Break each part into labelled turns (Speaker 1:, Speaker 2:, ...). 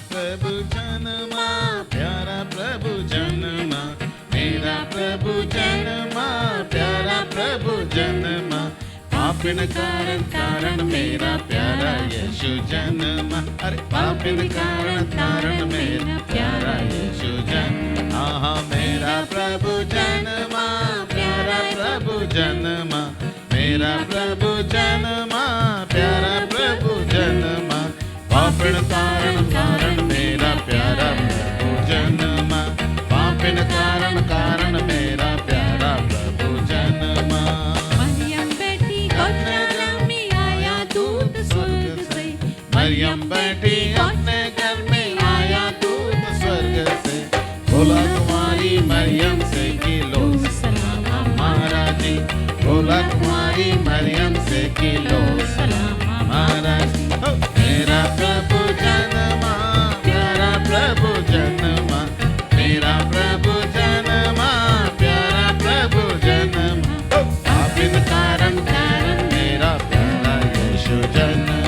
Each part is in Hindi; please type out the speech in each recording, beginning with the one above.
Speaker 1: प्रभु जन्मा, प्यारा प्रभु जन्मा, मेरा प्रभु जन्मा, प्यारा प्रभु जन्मा, पापिन कारण कारण मेरा प्यारा यीशु जन्मा, अरे पापिन कारण कारण मेरा प्यारा यीशु जन्मा, आहा मेरा प्रभु जन्मा, प्यारा प्रभु जन्मा, मेरा प्रभु जन्मा, प्यारा प्रभु जन्मा, पापिन कारण कारण मेरा प्यारा प्रभु जन्मा, पापिन कारण कारण मेरा प्यारा प्रभु जन्मा।
Speaker 2: मरियम बेटी गौशाला में आया दूत स्वर्ग से,
Speaker 1: मरियम बेटी अपने घर में आया दूत स्वर्ग से, बोला कुमारी मरियम से कि लो सलाम हमारा जी, बोला कुमारी मरियम से कि लो सलाम हमारा जी। मेरा प्रभु जन्मा, प्यारा प्रभु जन्मा, मेरा प्रभु जन्मा, प्यारा प्रभु जन्मा, पापिन कारण कारण मेरा प्यारा यीशु जन्मा,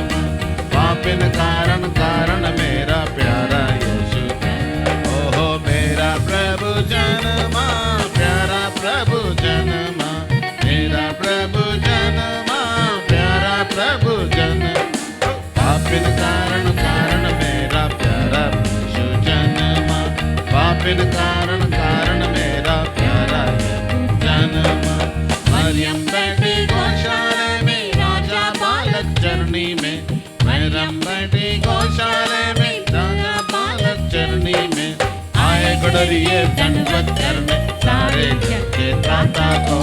Speaker 1: पापिन कारण कारण मेरा प्यारा यीशु, ओहो मेरा प्रभु जन्मा, प्यारा प्रभु जन्मा, मेरा प्रभु जन्मा, प्यारा प्रभु जन्मा, पापिन कारण कारण मेरा प्यारा यीशु जन्मा, पापिन कारण कारण मेरा प्यारा यीशु जन्मा। मरियम बेटी गौशाले में राजा बालक चरनी में, मरियम बेटी गौशाले में राजा बालक चरनी में, आए गुडरिए दंडवत करने सारे जग के त्राता को,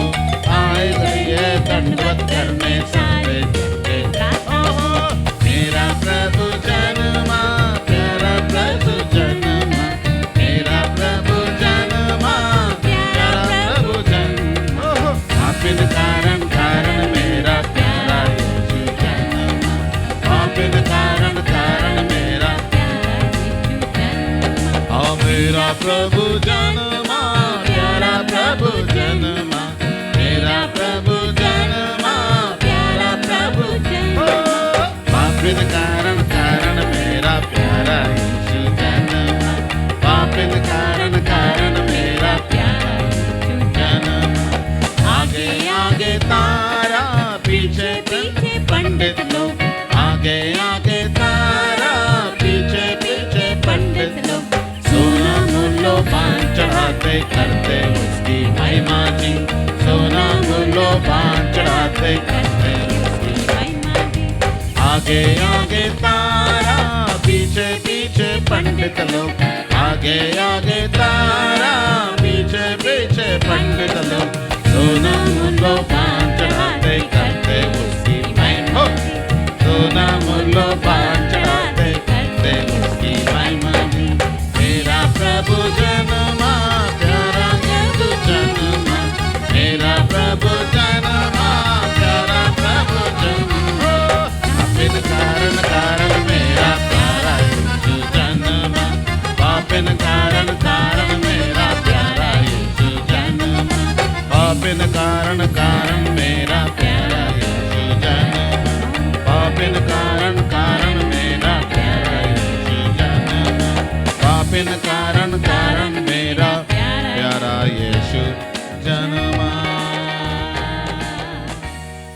Speaker 1: आए गुडरिए दंडवत करने सारे जग के त्राता को। मेरा प्रभु जन्मा, प्यारा प्रभु जन्मा, मेरा प्रभु जन्मा, प्यारा प्रभु जन्मा, पापिन कारण कारण मेरा प्यारा यीशु जन्मा, पापिन कारण कारण मेरा
Speaker 2: प्यारा यीशु जन्मा।
Speaker 1: ओ मेरा प्रभु जन्मा, प्यारा प्रभु जन्मा, मेरा प्रभु जन्मा, प्यारा प्रभु जन्मा, पापिन कारण कारण मेरा प्यारा यीशु जन्मा, पापिन कारण कारण मेरा प्यारा यीशु जन्मा। आगे आगे तारा, पीछे पीछे पंडित लोग, आगे आगे तारा, पीछे पीछे पंडित लोग, सोना मूलो पान चढ़ाते करते उसकी महिमा जी, सोना मूलो पान चढ़ाते करते उसकी
Speaker 2: महिमा जी।
Speaker 1: आगे आगे तारा, पीछे पीछे पंडित लोग, आगे आगे तारा, पीछे पीछे पंडित लोग, सोना मूलो पान चढ़ाते करते उसकी महिमा, सोना मूलो पान चढ़ाते करते उसकी महिमा जी। मेरा प्रभु जन्मा, प्यारा प्रभु जन्मा, मेरा प्रभु जन्मा, प्यारा प्रभु जन्मा, पापिन कारण कारण मेरा प्यारा यीशु जन्मा, पापिन कारण कारण मेरा प्यारा यीशु जन्मा, पापिन कारण कारण मेरा प्यारा यीशु जन्मा, पापिन कारण कारण मेरा प्यारा यीशु जन्मा, पापिन कारण कारण मेरा प्यारा यीशु जन्मा।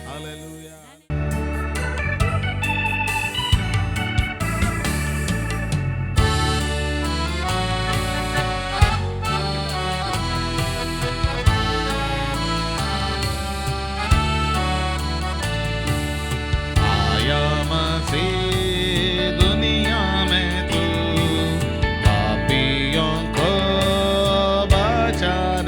Speaker 1: हालेलुया। आया मसीह दुनिया में तू, पापियों को बचाने,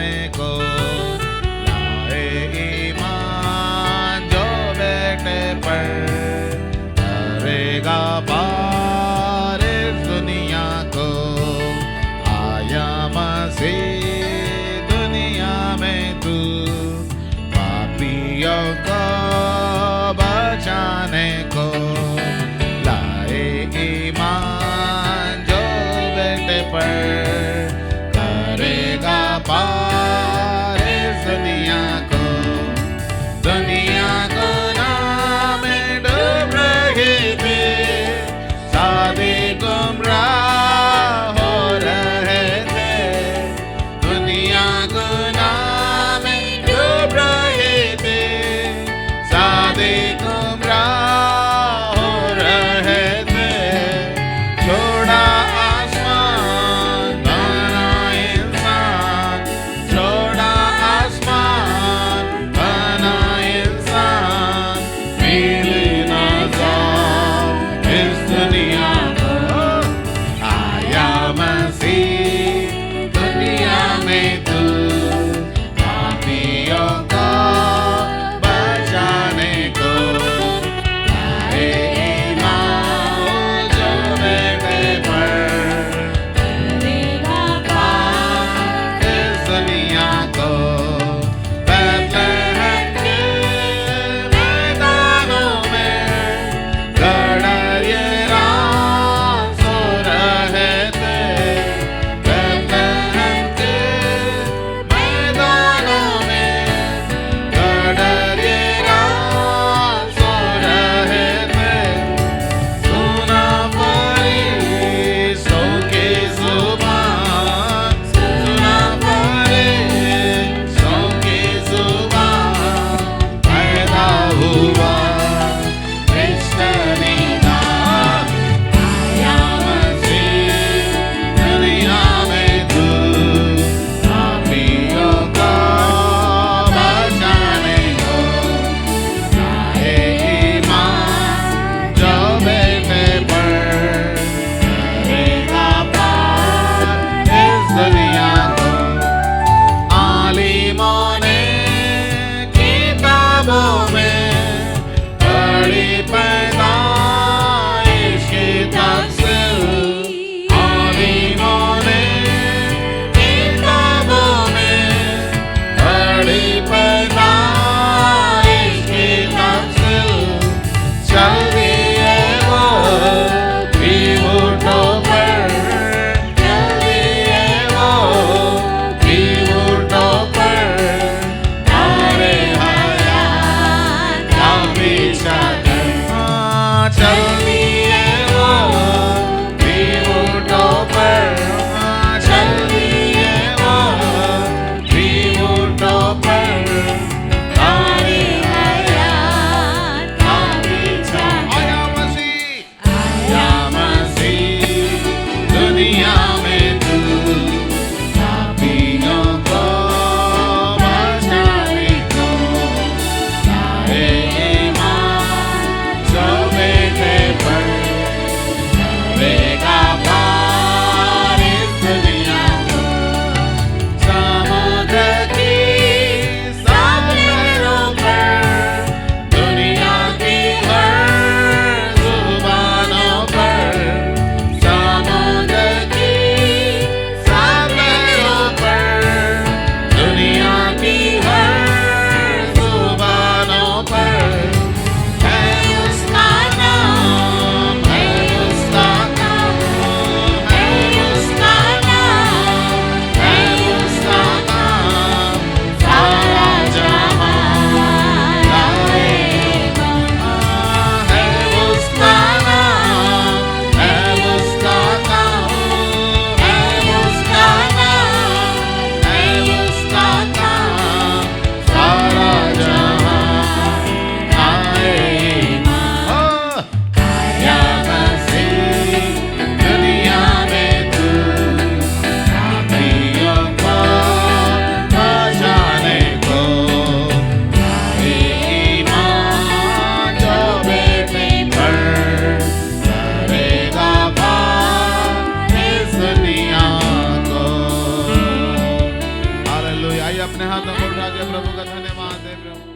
Speaker 1: अपने हाथों को उठा के प्रभु का धन्यवाद दे प्रभु।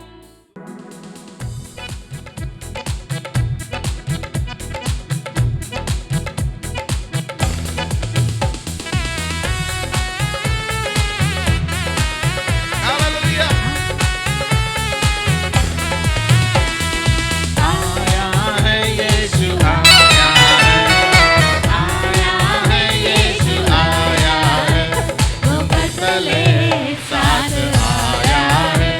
Speaker 1: हालेलुया। आया है यीशु, आया है यीशु, आया है
Speaker 2: वो बदले साथ
Speaker 1: आया है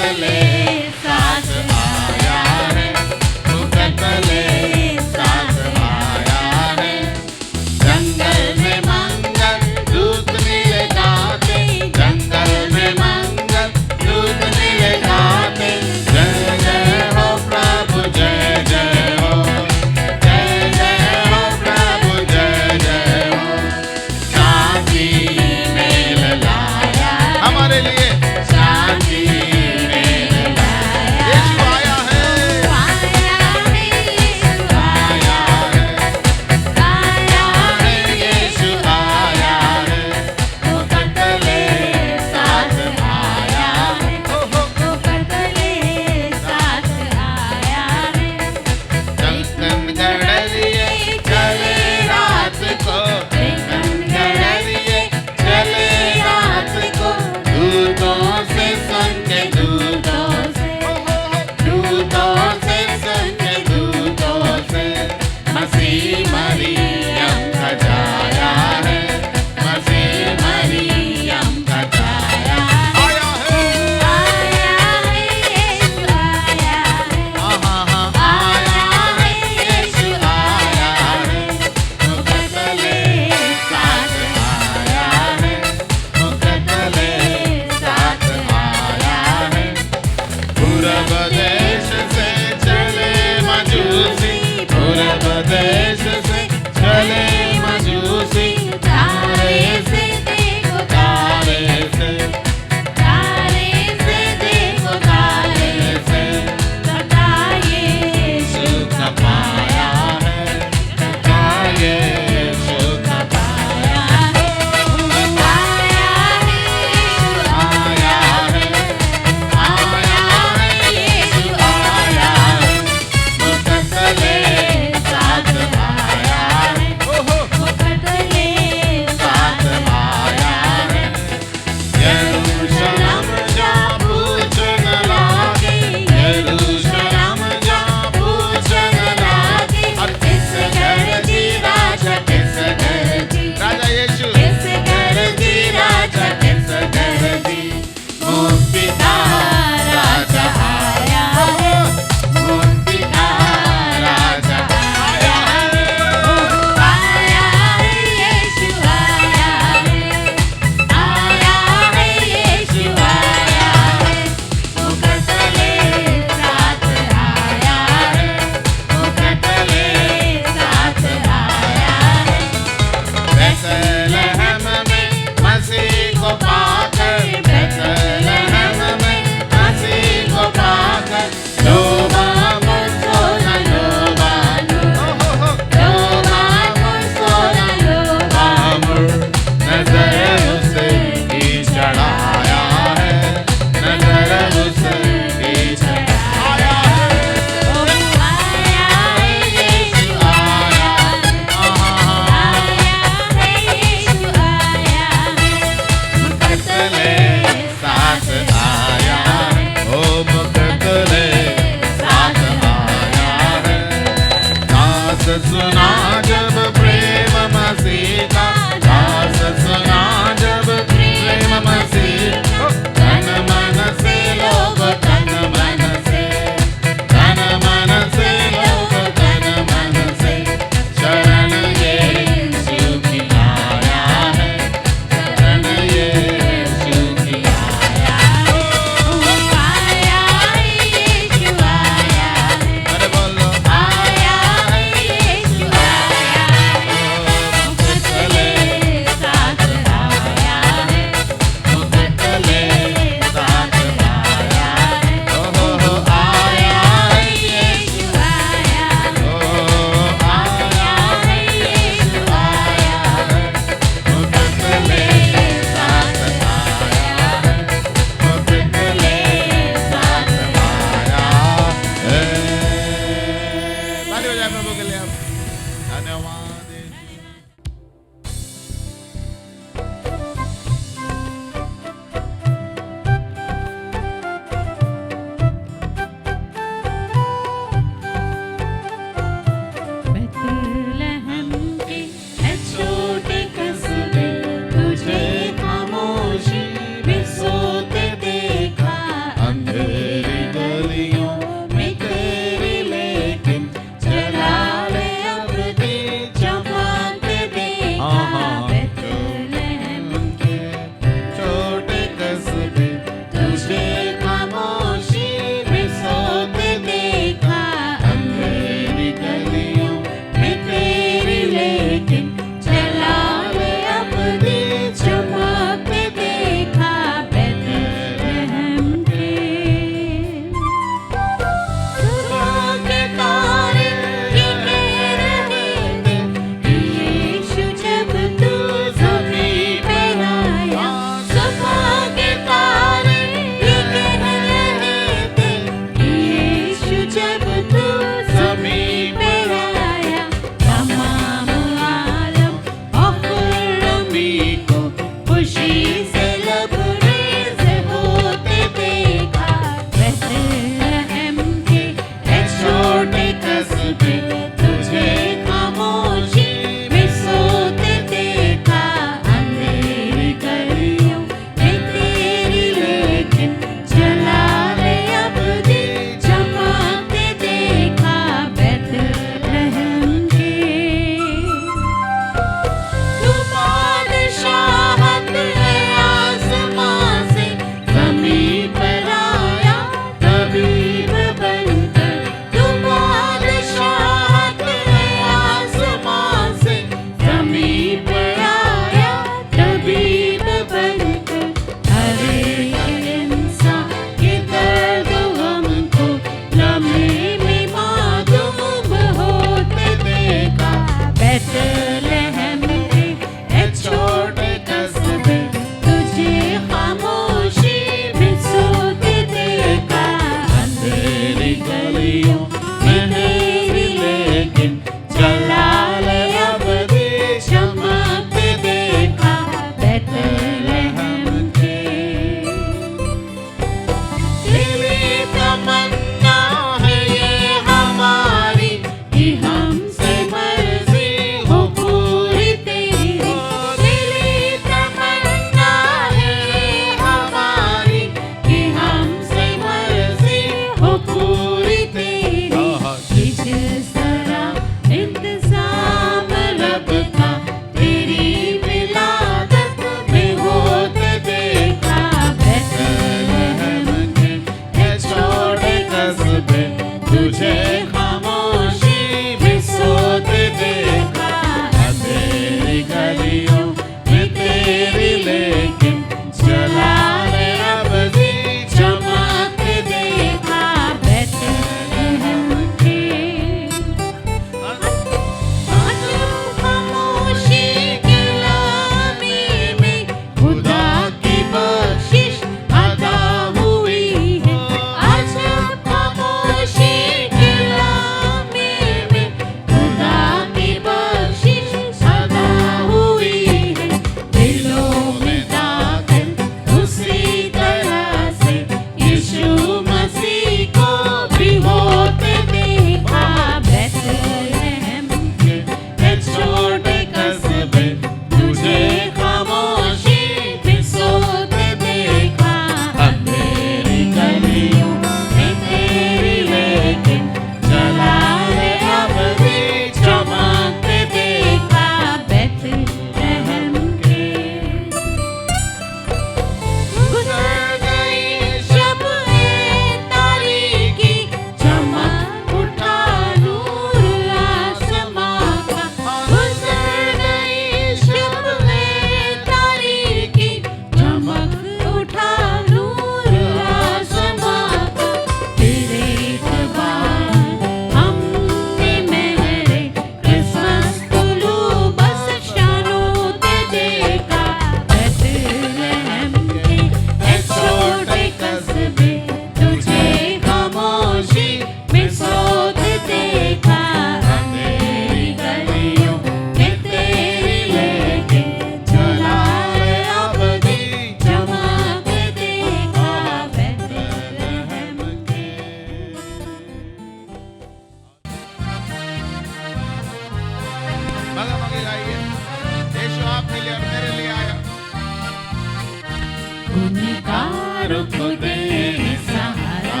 Speaker 2: गुनहगारों को देने सहारा,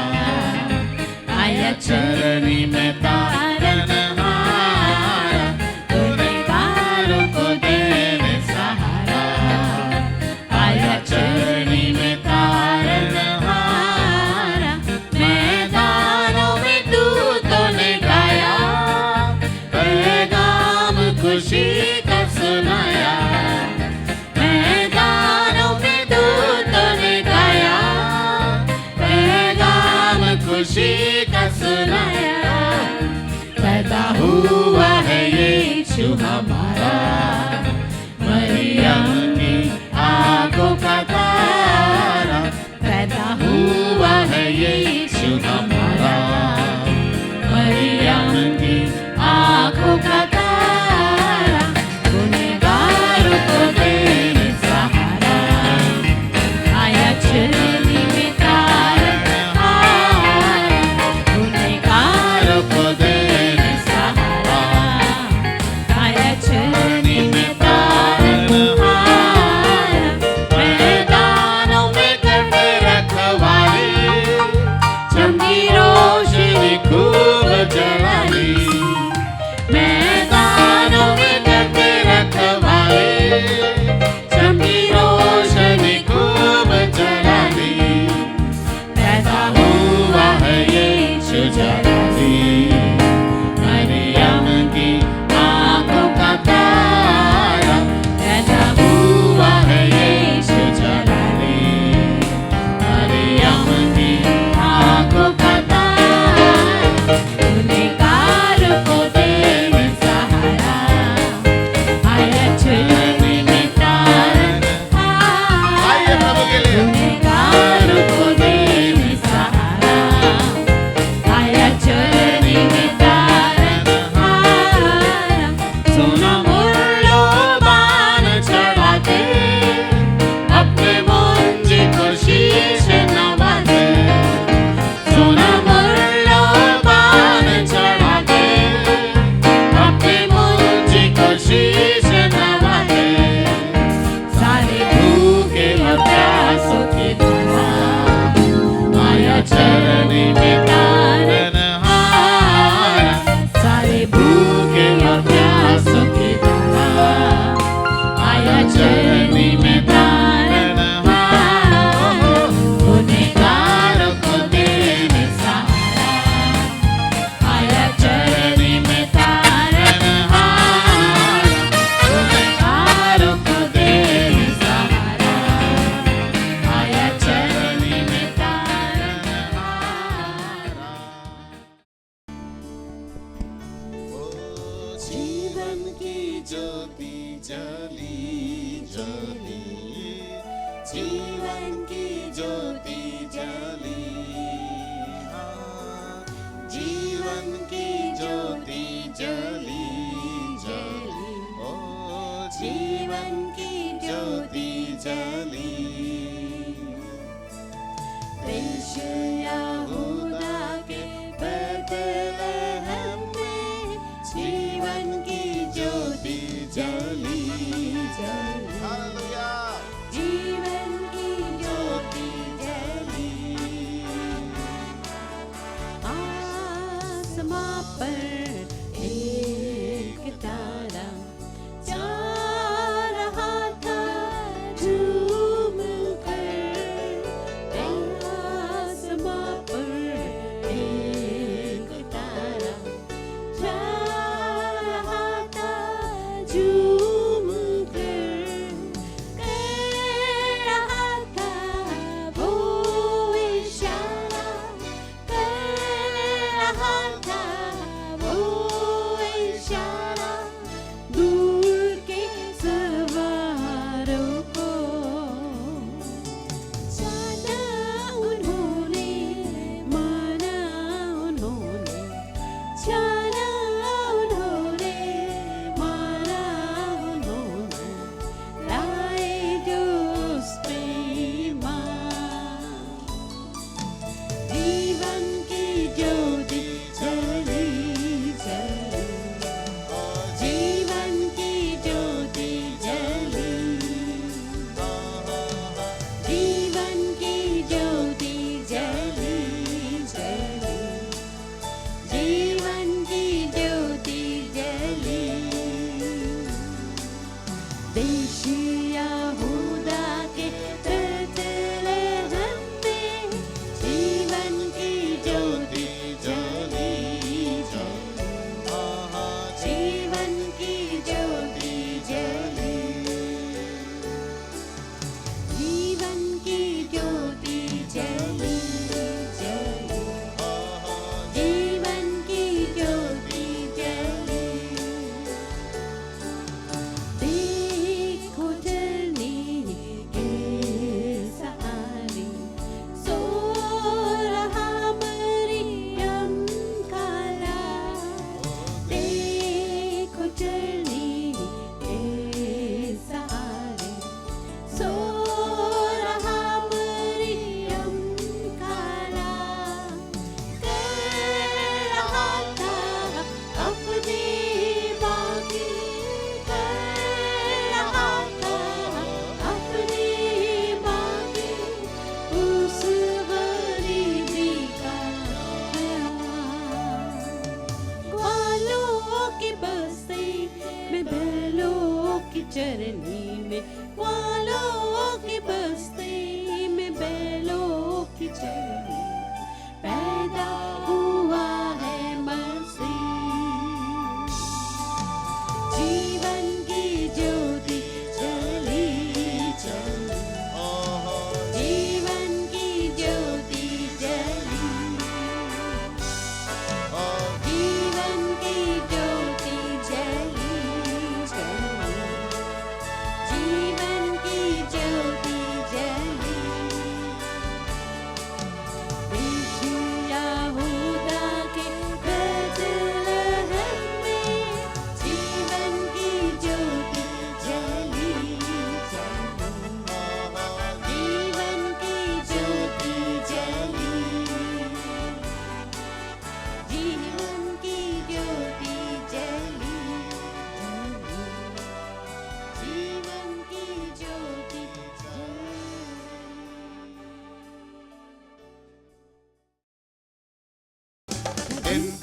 Speaker 2: आया चरनी में तारनहारा, गुनहगारों को देने सहारा, आया चरनी में तारनहारा। मैदानों में दूतों ने गाया, पैगाम खुशी का सुनाया। मैदानों में दूतों ने गाया, पैगाम खुशी का सुनाया। पैदा हुआ है यीशु हमारा, मरियम की आंखों का तारा। पैदा हुआ है यीशु हमारा, मरियम की आंखों का तारा। गुनहगारों को देने सहारा, आया चरनी में तारनहारा। गुनहगारों को देने सहारा, आया चरनी में तारनहारा। मैदानों में करते रखवाली, चमकी रोशनी खूब जलाई। मैदानों में करते रखवाली, चमकी रोशनी खूब जलाई। पैदा हुआ है यीशु जलाली, मरियम की आंखों का तारा। पैदा हुआ है यीशु जलाली, मरियम की आंखों का तारा। गुनहगारों को देने सहारा, आया चरनी में तारनहारा।
Speaker 1: आइए प्रभु के लिए।
Speaker 2: गुनहगारों को देने सहारा, आया चरनी में तारनहारा। सोना मूल्यवान चढ़ाते, अपने मुंजी को शीश नवाते। सोना मूल्यवान चढ़ाते, अपने मुंजी को शीश नवाते। सारे भूखे और प्यासों की दुआ, आया चरनी में तारनहारा। सारे भूखे और प्यासों की दुआ, आया चरनी में तारनहारा। गुनहगारों को देने सहारा, आया चरनी में तारनहारा। गुनहगारों को देने सहारा, आया चरनी में तारनहारा।
Speaker 1: जीवन की ज्योति जली जली, जीवन की ज्योति जली। हाँ, जीवन की ज्योति जली जली, ओ जीवन की ज्योति जली। देश यहूदा के बैतलहम में जीवन की ज्योति जली जली। हालेलुया। जीवन की ज्योति जली।
Speaker 2: आसमां पर एक तारा जा रहा था,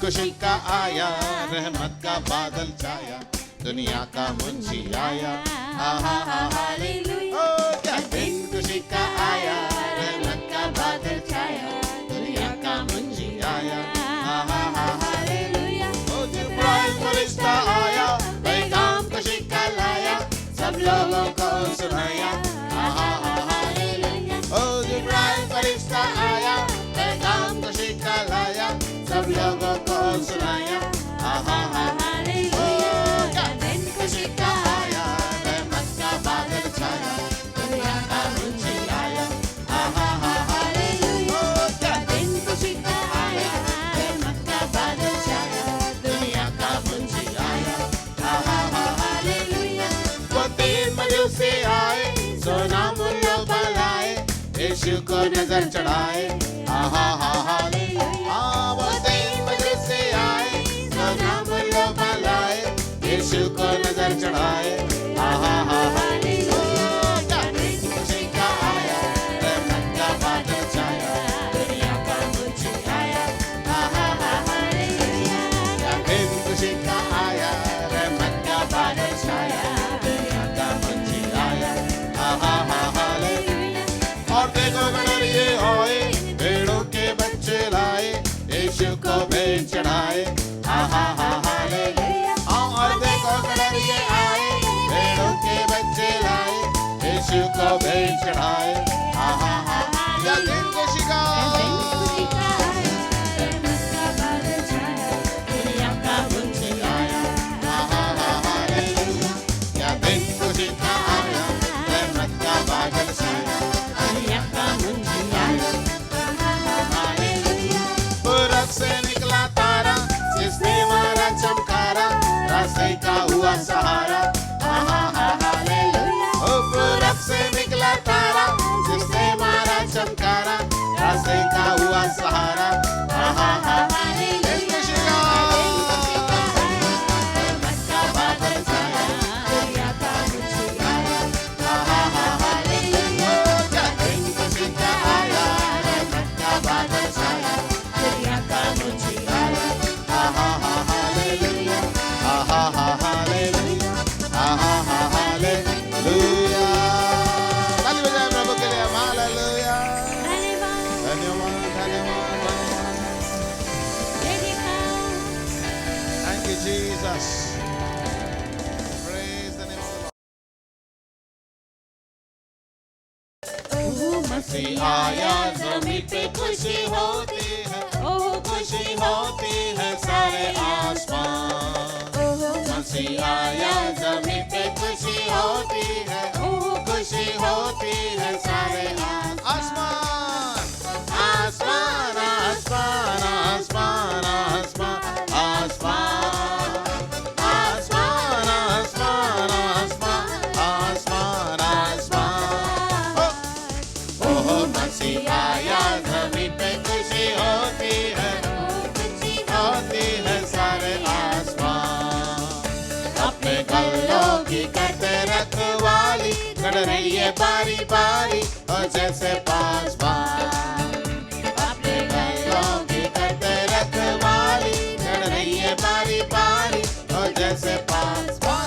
Speaker 3: खुशी का आया, रहमत का बादल छाया, दुनिया का मुंशी आया। आहा हा हालेलुया। क्या दिन खुशी का आया, रहमत का बादल छाया, दुनिया का मुंशी आया। आहा हा हालेलुया। ओ जिब्राइल फरिश्ता आया, पैगाम खुशी का लाया, सब लोगों को सुनाया। आहा हा हालेलुया। ओ जिब्राइल फरिश्ता आया, पैगाम खुशी का लाया, सब लोगों को सुनाया। आहा हा हालेलुया। दिन खुशी का आया, रहमत का बादल छाया, दुनिया का मुंशी आया। आहा हा हालेलुया। दिन खुशी का आया, रहमत का बादल छाया, दुनिया का मुंशी आया। आहा हा हालेलुया। वो 3 मजूसी आए, सोना मुल्लो बलाए, यीशु को नजर चढ़ाए। आहा हा हालेलुया। वो 3 मजूसी आए, सोना मुल्लो बलाए, यीशु को नजर चढ़ाए। आहा हा हालेलुया। दिन खुशी का आया, रहमत का बादल छाया, दुनिया का मुंशी आया। आहा हा हालेलुया। दिन खुशी का आया, रहमत का बादल छाया, दुनिया का मुंशी आया। आहा हा हालेलुया। और देखो गणरिये आए, भेड़ों के बच्चे लाए, यीशु को भेंट चढ़ाए। आहा हा हालेलुया। और देखो गणरिये आए, भेड़ों के बच्चे लाए, यीशु को भेंट चढ़ाए। आहा हा क्या दिन खुशी का, दुनिया का मुंशी आया। आहा हा हालेलुया। क्या दिन खुशी का आया, रहमत का बादल छाया, दुनिया का मुंशी आया। हालेलुया। पूरब से निकला तारा, जिसने मारा चमकारा, रास्ते का हुआ सहारा। आहा हा हालेलुया। ओ पूरब से निकला तारा, जिसने मारा चमकारा, रास्ते का हुआ सहारा। आहा हा हालेलुया। खुशी का, रहमत का बादल छाया, दुनिया का मुंशी आया। आहा हा हालेलुया। क्या दिन खुशी का आया, रहमत का बादल छाया, दुनिया का मुंशी आया। आहा हा हालेलुया। आहा हा हालेलुया। आहा हा हालेलुया। ताली बजाएं प्रभु के लिए। हालेलुया। धन्यवाद धन्यवाद धन्यवाद। Thank you Jesus. Praise the name of the Lord. मसीह आया, ज़मीन पे खुशी होती है, खुशी होती है सारे आसमान। मसीह आया, ज़मीन पे खुशी होती है, खुशी होती है सारे आसमान। आसमान आसमान आसमान आसमान आसमान आसमान आसमान आसमान आसमान आसमान। ओह मसीह आया, ज़मीन पे खुशी होती है, होती है सारे आसमान। अपने गलों की करते रखवाली, गढ़ रही है बारी बारी, और जैसे पासबान। अपने गलों की करते रखवाली, गढ़ रही है बारी बारी, और जैसे पासबान।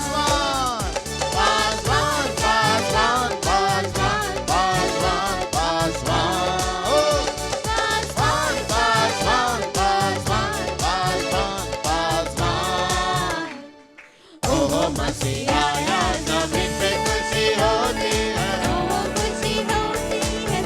Speaker 3: पासबान पासबान पासबान पासबान पासबान। ओ पासबान पासबान पासबान पासबान पासबान। ओह मसीह आया, ज़मीन पे खुशी होती है, खुशी होती है।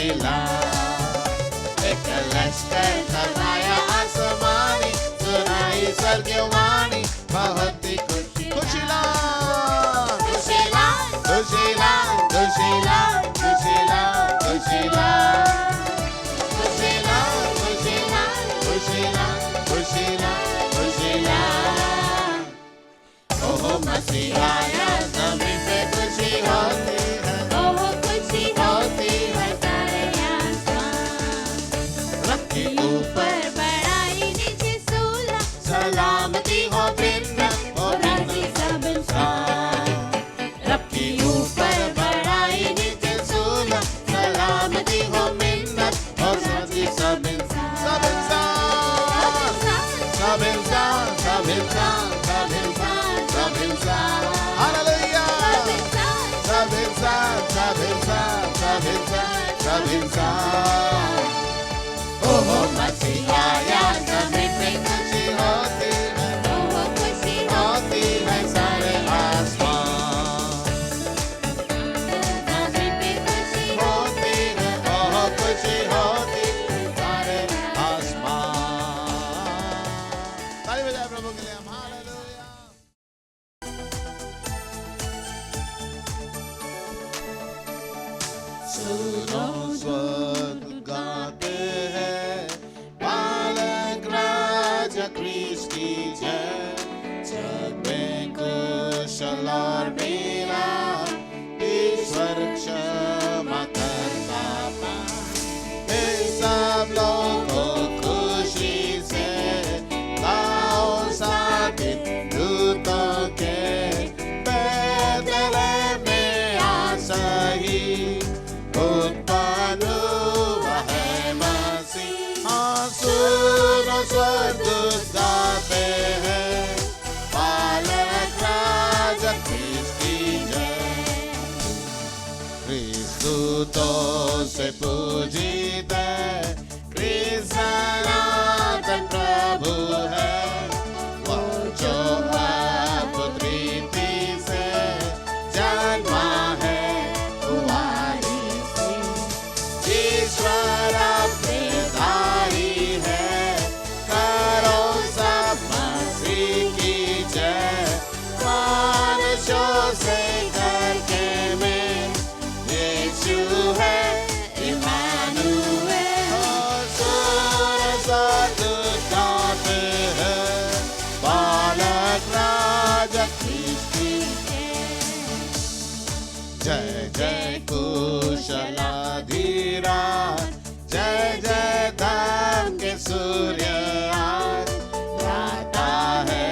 Speaker 3: खुशीला एक लश्कर करवाया आसमानी सुनाई स्वर्गवाणी बहुत ही खुशीला खुशीला खुशीला खुशीला खुशीला खुशीला खुशीला खुशीला खुशीला खुशीला खुशीला ओह मसीह आया ज़मीन पे खुशी होती है
Speaker 2: ओह खुशी होती है सारे आसमान
Speaker 3: रब के ऊपर
Speaker 2: बड़ाई नीचे सूला
Speaker 3: सलामती हो बिन
Speaker 2: और राजी सब इंसान
Speaker 3: रब के ऊपर बड़ाई नीचे सूला सलामती हो मिन्नत और राजी सब इंसान सब इंसान सब इंसान सब इंसान सब इंसान सब इंसान हालेलुया सब इंसान सब इंसान सब इंसान सब इंसान ओह मसीह आया ज़मीन पे खुशी होती है
Speaker 2: ओह खुशी
Speaker 3: होती है सारे आसमान
Speaker 2: ज़मीन पे खुशी
Speaker 3: होती है ओह खुशी होती है सारे आसमान ताली बजाए प्रभु के लिए हम हालेलुया सुनो स्वर्ग गाते हैं बालक राजा क्रिस्त की जय जग में कुशल और मेरा ईश्वर क्षमा करता पाए सब लोगों खुशी से गाओ साबित दूतों के बैतलहम में आसही उत्पन्न हुआ है मसीह हाँ सुनो स्वर्गदूत गाते हैं बालक राजा क्रिस्त की जय क्रिस्त दूतों से पूजित है क्रिस्त सनातन प्रभु है वो जो अद्भुत रीति से जन्मा है कुंवारी से ईश्वर अपने दाई है करो सब मसीह की जय मनुष्यों से करके में यीशु है इम्मानुएल सुनो स्वर्गदूत गाते हैं बालक राजा क्रिस्त की जय जय कुशलाधीराज जय जय धाम के सूर्य आज लाता है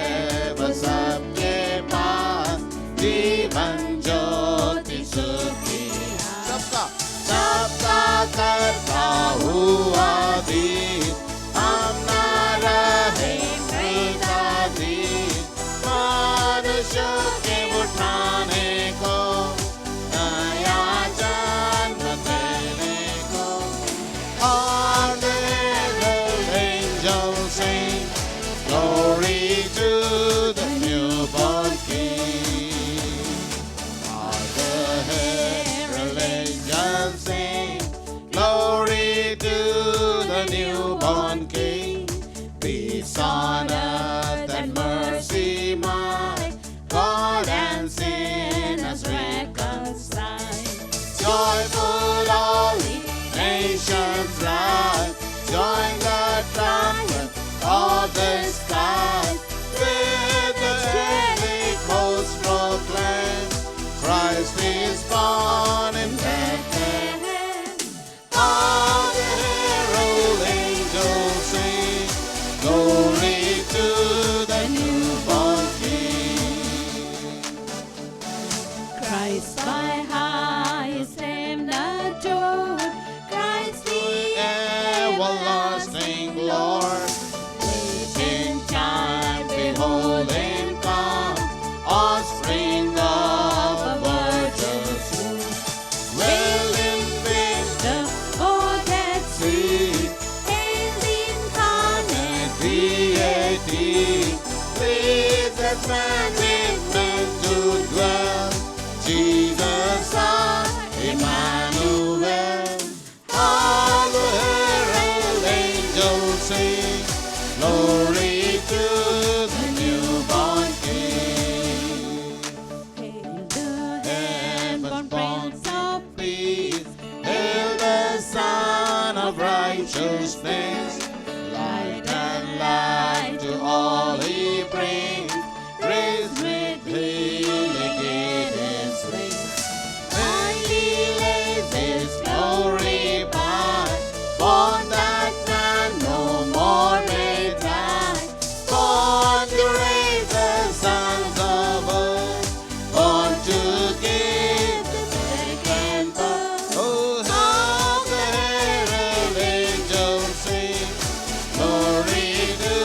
Speaker 3: वो सबके पास जीवन ज्योति सुखी सबका सबका करता हुआ दीन हम ना रहे मृताधीन मनुष्यों के उठाने को नया जन्म देने को all the angels sing glory to the newborn King all the herald angels sing glory to the newborn King peace on earth and mercy mild God and sinners reconciled joyful all nations rise join the trumpet of the sky with the heavenly host proclaim Christ is born in Bethlehem all the herald angels sing glory to the newborn King
Speaker 2: Christ my highest and adored Christ the
Speaker 3: everlasting Lord in time behold him come offspring of a virgin's womb well in wisdom
Speaker 2: oh that
Speaker 3: see
Speaker 2: and the incarnate
Speaker 3: deity please as man with men to dwell Jesus son Emmanuel is light and life to all He brings. Grace with healing in His wings. When He lays His glory by, born that man no more may die. Born to raise the sons of earth, born to give the second birth. Oh, how the herald angels sing, glory to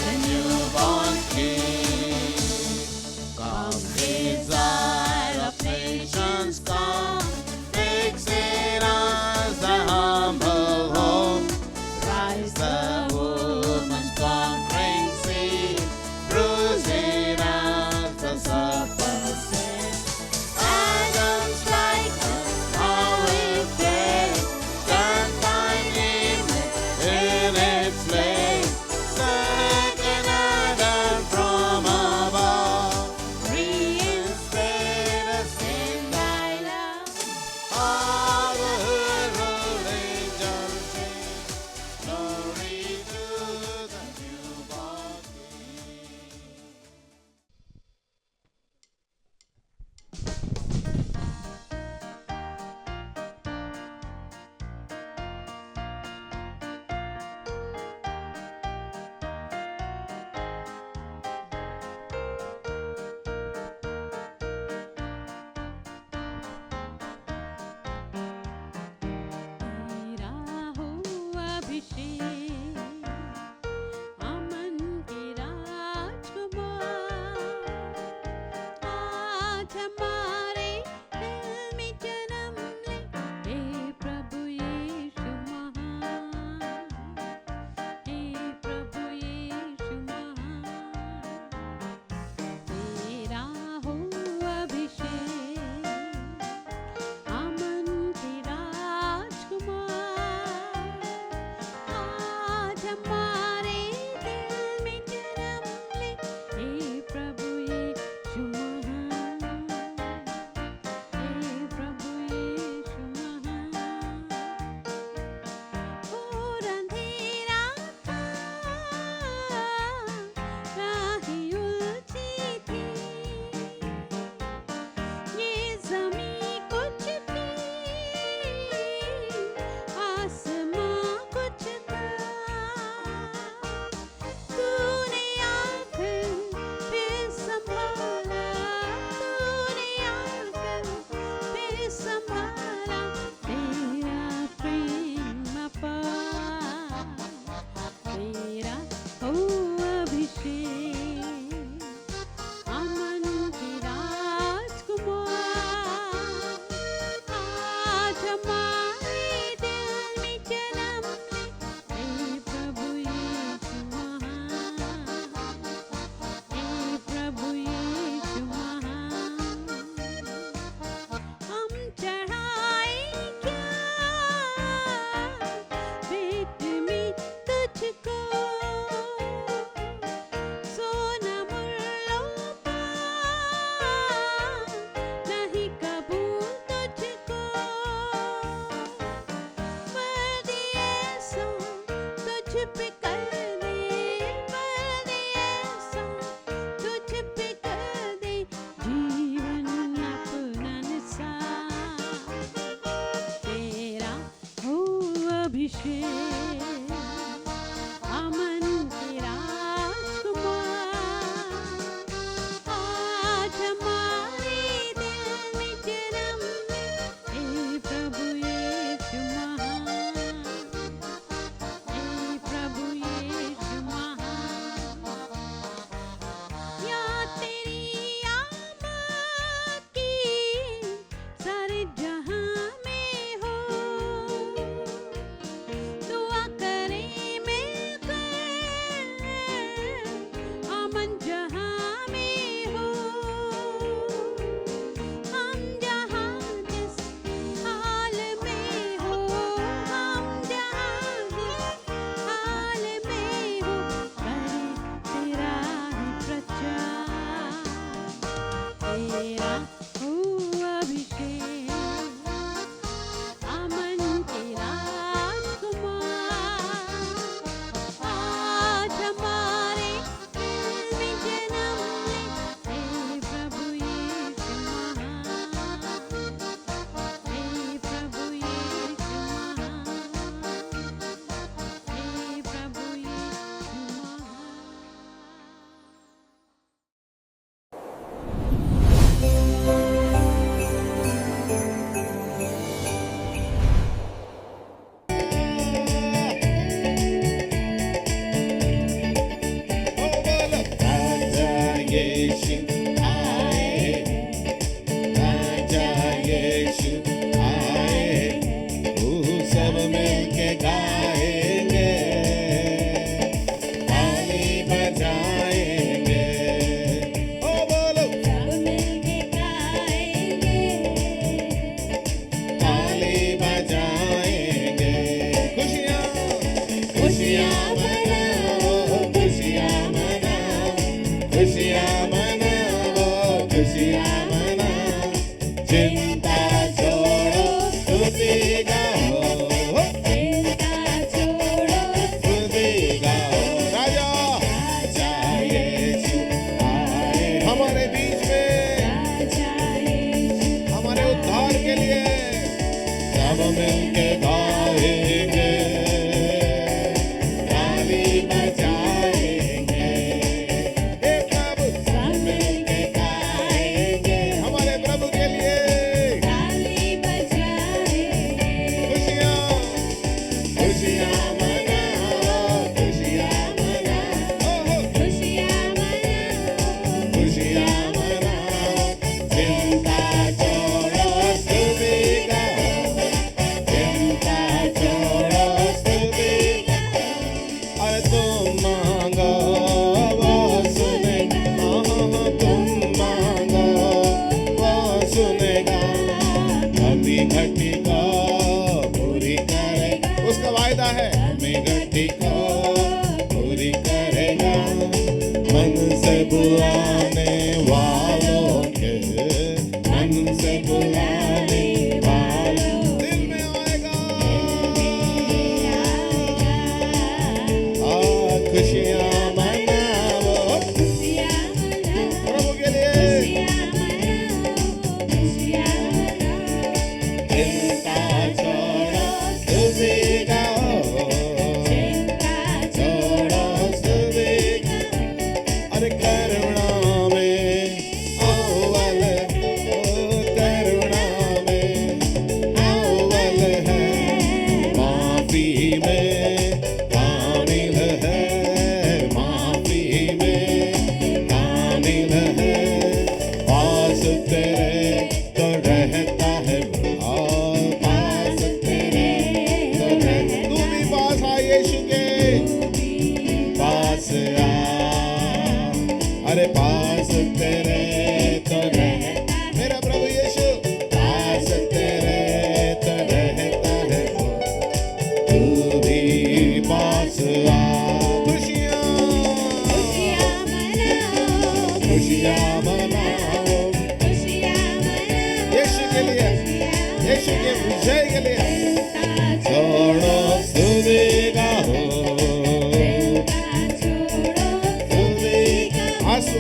Speaker 3: the newborn King. Come, Desire of nations, come, fix in us a humble home. Rise the woman's conquering seed, bruising out the serpent's sin. Adam's likeness now is dead, stand thine image in its place. Second Adam from above, reinstate us in thy love. All the herald angels sing, glory to the newborn King.
Speaker 2: तेरा हो अभिषेक अमन के राजकुमार आज हमारे दिल में जन्म ले हे प्रभु यीशु महान हे प्रभु यीशु महान तेरा हो अभिषेक अमन के राजकुमार आज हमारे दिल में जन्म ले हे प्रभु यीशु महान हे प्रभु यीशु महान घोर अंधेरा था राहें उलझी थी ये ज़मीं कुछ थी आसमां कुछ था तूने आकर फिर संभाला तूने आकर फिर संभाला तेरा प्रेम अपार तेरा हो अभिषेक अमन के राजकुमार आज हमारे दिल में जन्म ले हे प्रभु यीशु महान हे प्रभु यीशु महान हम चढ़ाए क्या भेंट में तुझको सोना मुर्लों पर नहीं कबूल तुझको मर्द ऐसा तुझ पे कर दे मर्द ऐसा तुझ पे कर दे जीवन अपना निसार तेरा हो अभिषेक अमन के राजकुमार आज हमारे दिल में जन्म ले हे प्रभु यीशु महान हे प्रभु
Speaker 3: यीशु आए, राजा यीशु आए, सब मिलके गाएंगे, ताली बजाएंगे, ओ बोलो
Speaker 2: सब मिलके गाएंगे,
Speaker 3: ताली बजाएंगे, खुशियाँ खुशियाँ मनाओ, खुशियाँ मनाओ, खुशियाँ मनाओ, खुशियाँ मनाओ, चिंता छोड़ो स्तुति गाओ,
Speaker 2: चिंता छोड़ो
Speaker 3: स्तुति गाओ, राजा राजा यीशु आए हमारे बीच में,
Speaker 2: राजा यीशु
Speaker 3: हमारे उद्धार के लिए, सब मिलके गाएंगे, ताली बजाएंगे, हे प्रभु सब मिलके गाएंगे, हमारे प्रभु के लिए
Speaker 2: ताली बजाएंगे,
Speaker 3: खुशियाँ खुशियाँ मनाओ, खुशियाँ मनाओ, ओहो
Speaker 2: खुशियाँ मनाओ,
Speaker 3: खुशियाँ मनाओ, चिंता छोड़ो स्तुति गाओ, चिंता छोड़ो स्तुति गाओ, अरे तुम मांगो वो सुनेगा, तुम मांगो वो सुनेगा, कभी घटी को पूरी करेगा, उसका वायदा है, कभी घटी को पूरी करेगा, मन से बुलाने वालों के, मन से बुलाने वालों दिल में आएगा, खुशियाँ मनाओ
Speaker 2: खुशियाँ मनाओ,
Speaker 3: प्रभु के लिए,
Speaker 2: खुशियाँ मनाओ,
Speaker 3: चिंता छोड़ो स्तुति गाओ,
Speaker 2: चिंता
Speaker 3: छोड़ो स्तुति गाओ, अरे करुणा में अव्वल, ओ करुणा में अव्वल है, माफी में कामिल है, माफी में कामिल है, पास तेरे तो रहता है, और पास तेरे तो रहता, तू भी पास आ यीशु के पास आ, अरे पास तेरे तो रहता, मेरा प्रभु यीशु पास तेरे तो रहता है, तू भी पास आ, खुशियाँ
Speaker 2: खुशियाँ मनाओ,
Speaker 3: खुशियाँ मनाओ,
Speaker 2: खुशियाँ मनाओ,
Speaker 3: यीशु के लिए, यीशु के विजय के लिए,
Speaker 2: चिंता
Speaker 3: छोड़ो स्तुति गाओ,
Speaker 2: छोड़ो,
Speaker 3: स्तुति आंसू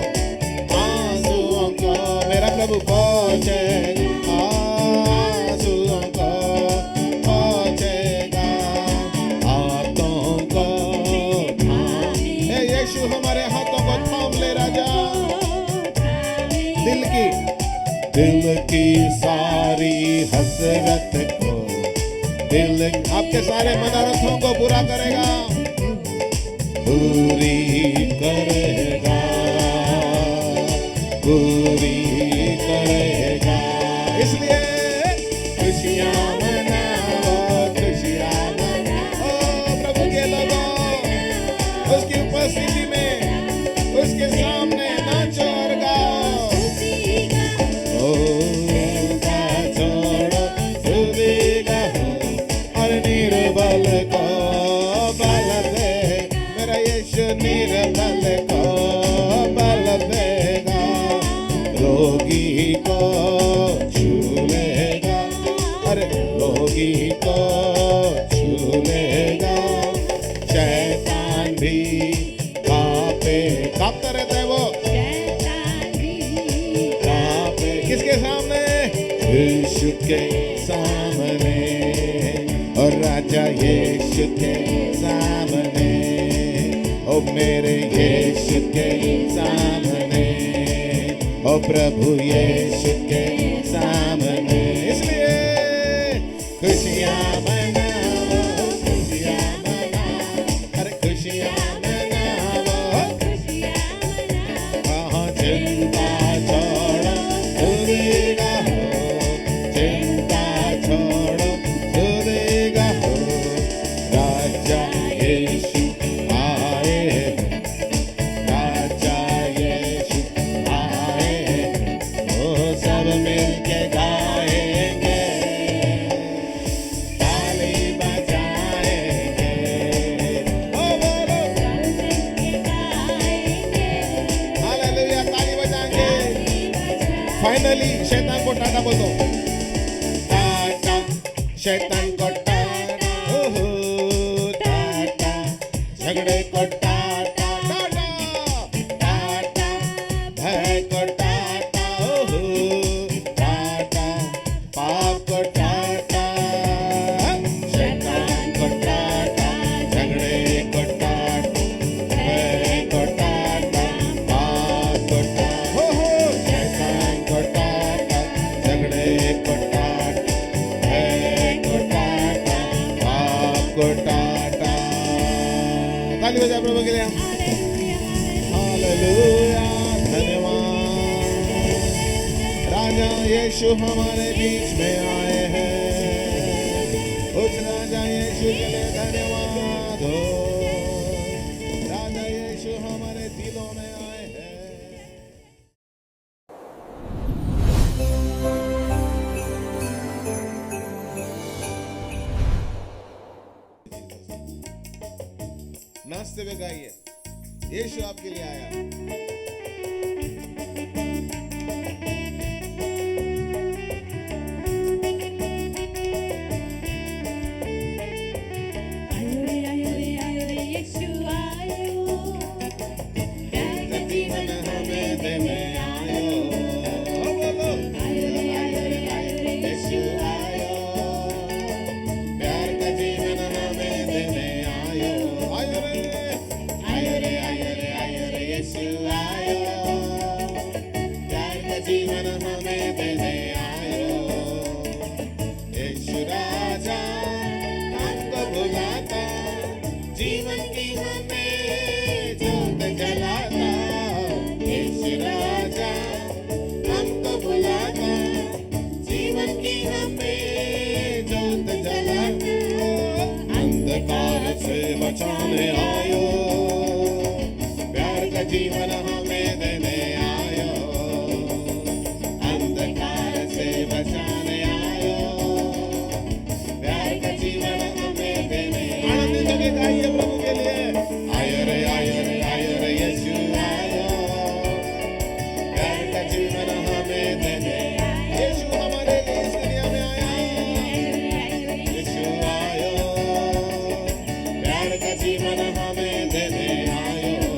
Speaker 3: आंसुओं को मेरा प्रभु पहुँचेगा, आंसुओं को पहुँचेगा, हाथों को थाम, हे यीशु हमारे हाथों को थाम ले राजा, दिल की सारी हसरत को, दिल आपके सारे मनोरथों को पूरा करेगा, पूरी करेगा, पूरी करेगा, इसलिए खुशियाँ मनाओ, खुशियाँ मनाओ, ओ प्रभु के लोगों, उसकी उपस्थिति में, उसके सामने नाचो और गाओ, ओ चिंता छोड़ो स्तुति गाओ, और निर्बल को बल दे, मेरा यीशु निर्बल को बल देगा, रोगी को छू लेगा, अरे रोगी को छू लेगा, शैतान भी कांपता रहता है वो, कांपे किसके सामने, यीशु के सामने, और राजा यीशु के सामने, ओ मेरे यीशु के सामने, ओ प्रभु यीशु के सामने, इसलिए खुशियाँ मनाओ, खुशियाँ मनाओ, अरे खुशियाँ मनाओ,
Speaker 2: खुशियाँ मनाओ,
Speaker 3: यीशु आए हैं, राजा यीशु आए हैं, वो सब मिलके गाएंगे, ताली बजाएंगे, ओ बोलो हालेलुया, ताली बजाएंगे। फाइनली शैतान को टाटा बोल दो, टाटा शैतान को टाटा, ओहो टाटा झगड़े को टाटा, टाटा टाटा भय को टाटा, ओहो टाटा पाप को टाटा, शैतान को टाटा, झगड़े को टाटा, भय को टाटा, पाप को टाटा, ओहो शैतान को टाटा, झगड़े को टाटा, भय को टाटा, पाप को टाटा। ताली बजा प्रभु के लिए। हालेलुया, धन्यवाद। राजा यीशु हमारे बीच में आए हैं, उस राजा यीशु के लिए धन्यवाद हो। राजा यीशु हमारे दिलों में आए हैं। नाचते हुए गाइए, यीशु आपके लिए आया।
Speaker 2: आयो रे यीशु आयो, प्यार का जीवन हमें देने आयो। आयो रे यीशु आयो,
Speaker 3: प्यार का जीवन हमें देने आयो। आयो रे यीशु आयो, प्यार का जीवन हमें देने आयो। यीशु राजा हमको बुलाता, जीवन की हमें जोत जलाता। यीशु राजा हमको बुलाता, जीवन की हमें जोत जलाता। अंधकार से बचाने आयो, प्यार का जीवन हमें देने आयो। अंधकार से बचाने आयो, प्यार का जीवन हमें देने आयो। आनंद के गाइए प्रभु के लिए। आयो रे यीशु आयो, प्यार का जीवन हमें देने। यीशु हमारे लिए इस दुनिया में आया। यीशु आयो, प्यार का जीवन हमें देने आयो।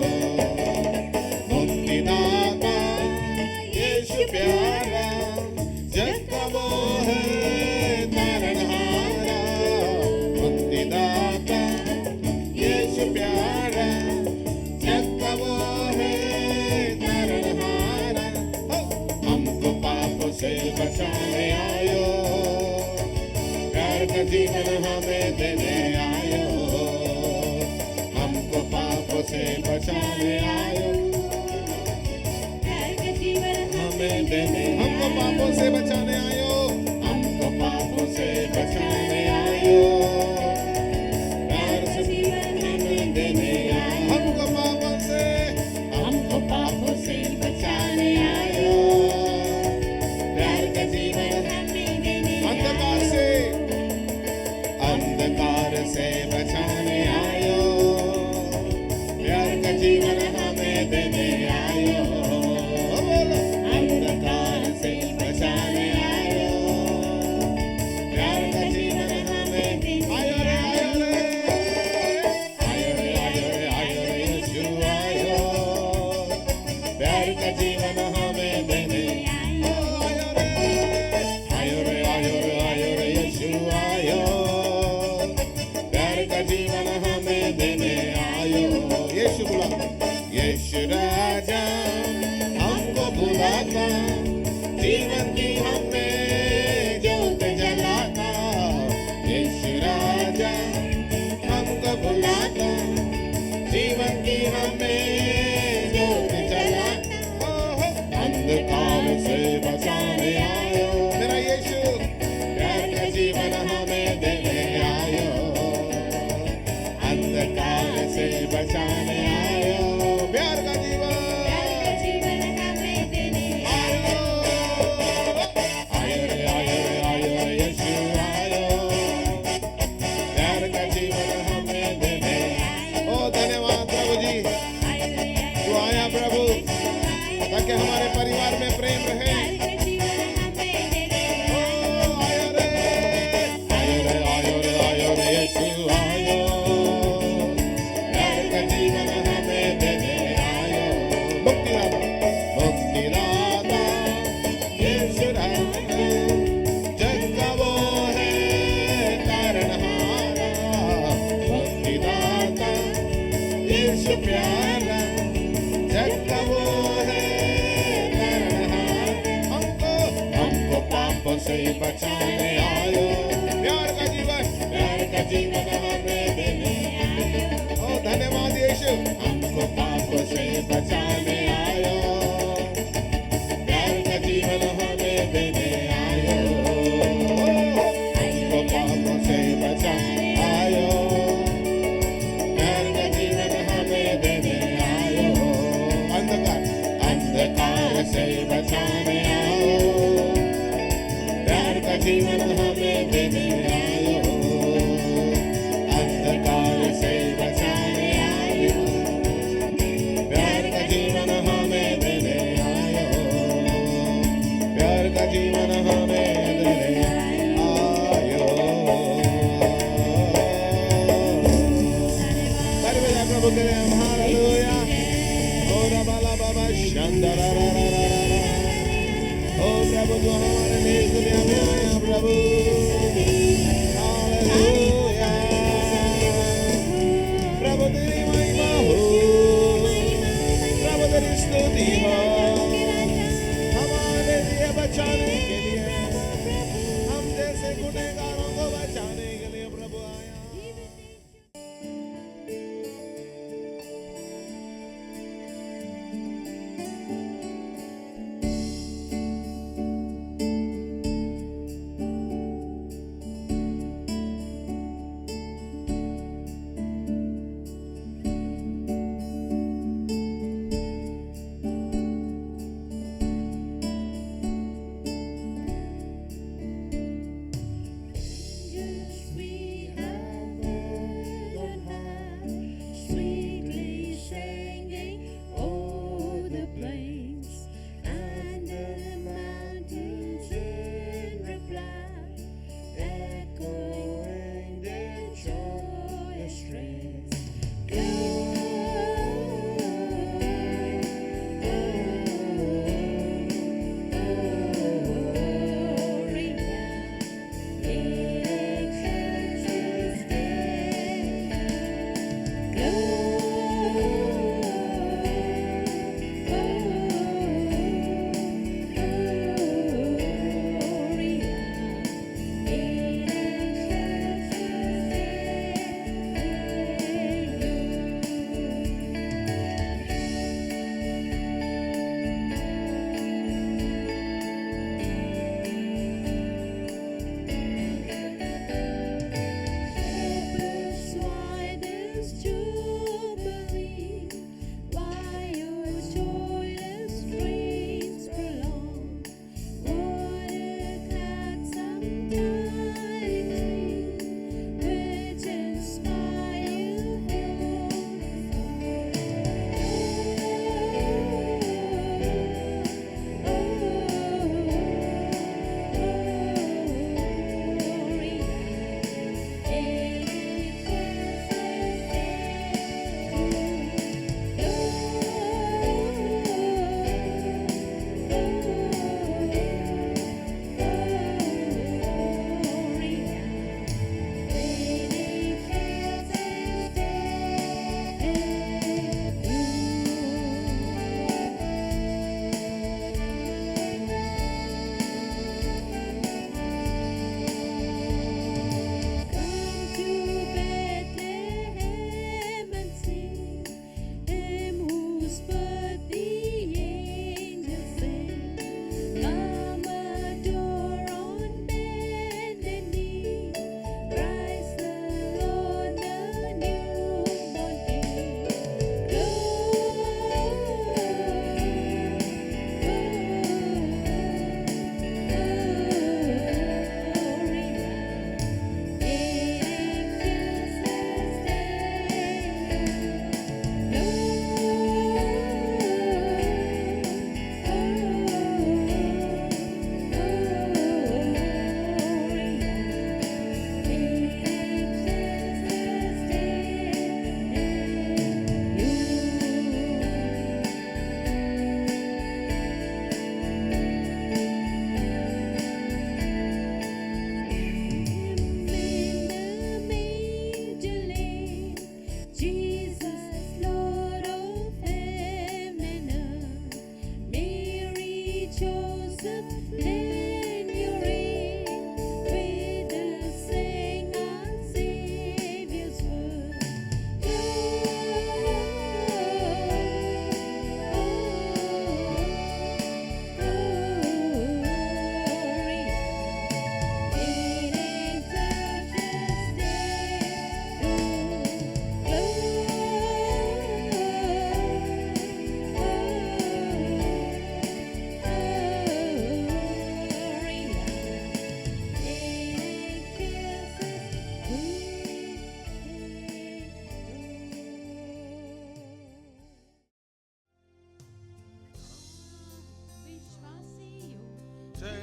Speaker 3: मुक्तिदाता यीशु प्यारा, जग का वो है तारणहारा। मुक्तिदाता यीशु प्यारा, जग का वो है तारणहारा। हमको पापों से बचाने आयो, प्यार का जीवन हमें देने आयो। हमको पापों से बचाने आयो,
Speaker 2: प्यार का जीवन
Speaker 3: हमें देने। हमको पापों से बचाने आयो, हमको पापों से बचाने आयो। प्यार से जीवन देने आयो। हमको पापों से बचाने आयो। प्यार का जीवन अंधकार से बचाने आयो। प्यार का जीवन हमें देने आयो। अंधकार से बचाने आयो, प्यार का जीवन हमें आयो रे यीशु आयो, प्यार का जीवन हमें देने आयो रे यीशु आयो, प्यार का जीवन हमें देने आयो। यीशु बुला, यीशु राजा हमको बुलाता, जीवन की हमें जोत जलाता। यीशु राजा हमको बुलाता, जीवन की हमें जोत जलाता। अंधकार से बचाने आयो, मेरा यीशु प्यार का जीवन हमें देने आयो। अंधकार से बचाने आयो, प्यार का जीवन
Speaker 1: हमें देने
Speaker 3: आयो, आयो रे आयो रे आयो रे यीशु आयो, प्यार का जीवन हमें देने। ओ धन्यवाद प्रभु जी, तू आया प्रभु ताकि हमारे परिवार में प्रेम रहे। ओ आयो रे आयो रे आयो रे आयो रे यीशु आयो, प्यार का जीवन हमें देने आयो। मुक्तिदाता मुक्तिदाता यीशु राजा, जग का वो है तारनहारा। मुक्तिदाता यीशु प्यारा, जग का वो है तारनहारा। हमको पापों से बचाने आयो, प्यार का जीवन हमें देने आयो। ओ धन्यवाद यीशु, हमको पापों से बचाने आयो, प्यार का जीवन हमें देने आयो। हमको पापों से बचाने आयो, प्यार का जीवन हमें देने आयो। अंधकार से बचाने आओ, प्यार का जीवन हमें देने आयो। अंधकार से बचाने आयो, प्यार का जीवन हमें देने आयो। प्यार का जीवन हमें देने आयो। सारे बजा प्रभु के नाम, हालेलुया। ओ रबाला बाबा शंदरारारारा। ओ प्रभु जो हमारे देश दुनिया में आया प्रभु, हालेलुया। प्रभु तेरी महिमा हो, प्रभु तेरी स्तुति हो, हमारे लिए बचाने के लिए, हम जैसे गुनहगारों को बचाने के लिए प्रभु आया।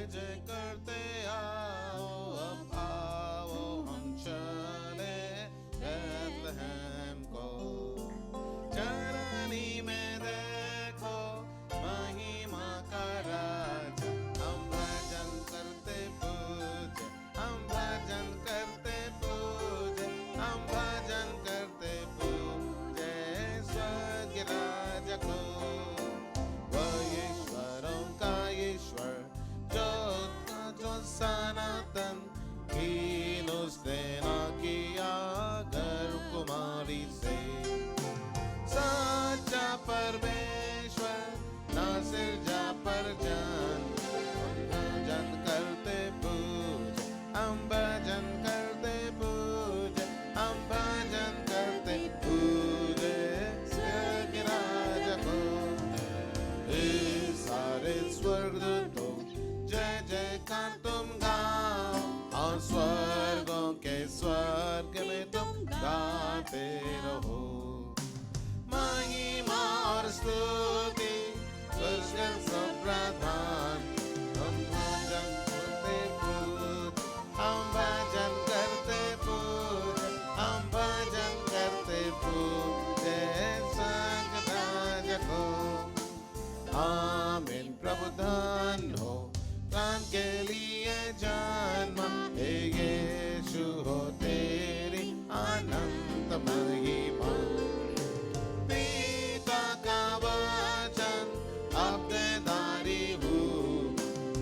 Speaker 3: जय करते आओ, अब आओ हम चले बैतलहम को। चरनी में देखो महिमा का राजा, हम भजन करते पूजे, हम भजन करते पूजे, हम भजन करते पूजे स्वर्ग राजा को। वह ईश्वरों का ईश्वर, जोत का जो सनातन, हीन उसने ना किया घर कुमारी से। सच्चा परमेश्वर ना सिरजा पर जान, हम भजन करते पूजे, हम भजन करते पूजे, हम भजन करते पूजे स्वर्ग राजा को। हे सारे स्वर्गदूतों जय जयकार तुम गाओ, और स्वर्गों के स्वर्ग में तुम गाते रहो। महिमा और स्तुति स्वर्ग सब प्रधान, हम भजन करते पूज, हम भजन करते पूज, हम भजन करते पूज स्वर्ग राजा को। आमीन। प्रभु धन हो प्राण के लिए जन्म, हे यीशु हो तेरी अनंत महिमा। पिता का वचन अब्देदारी हूँ,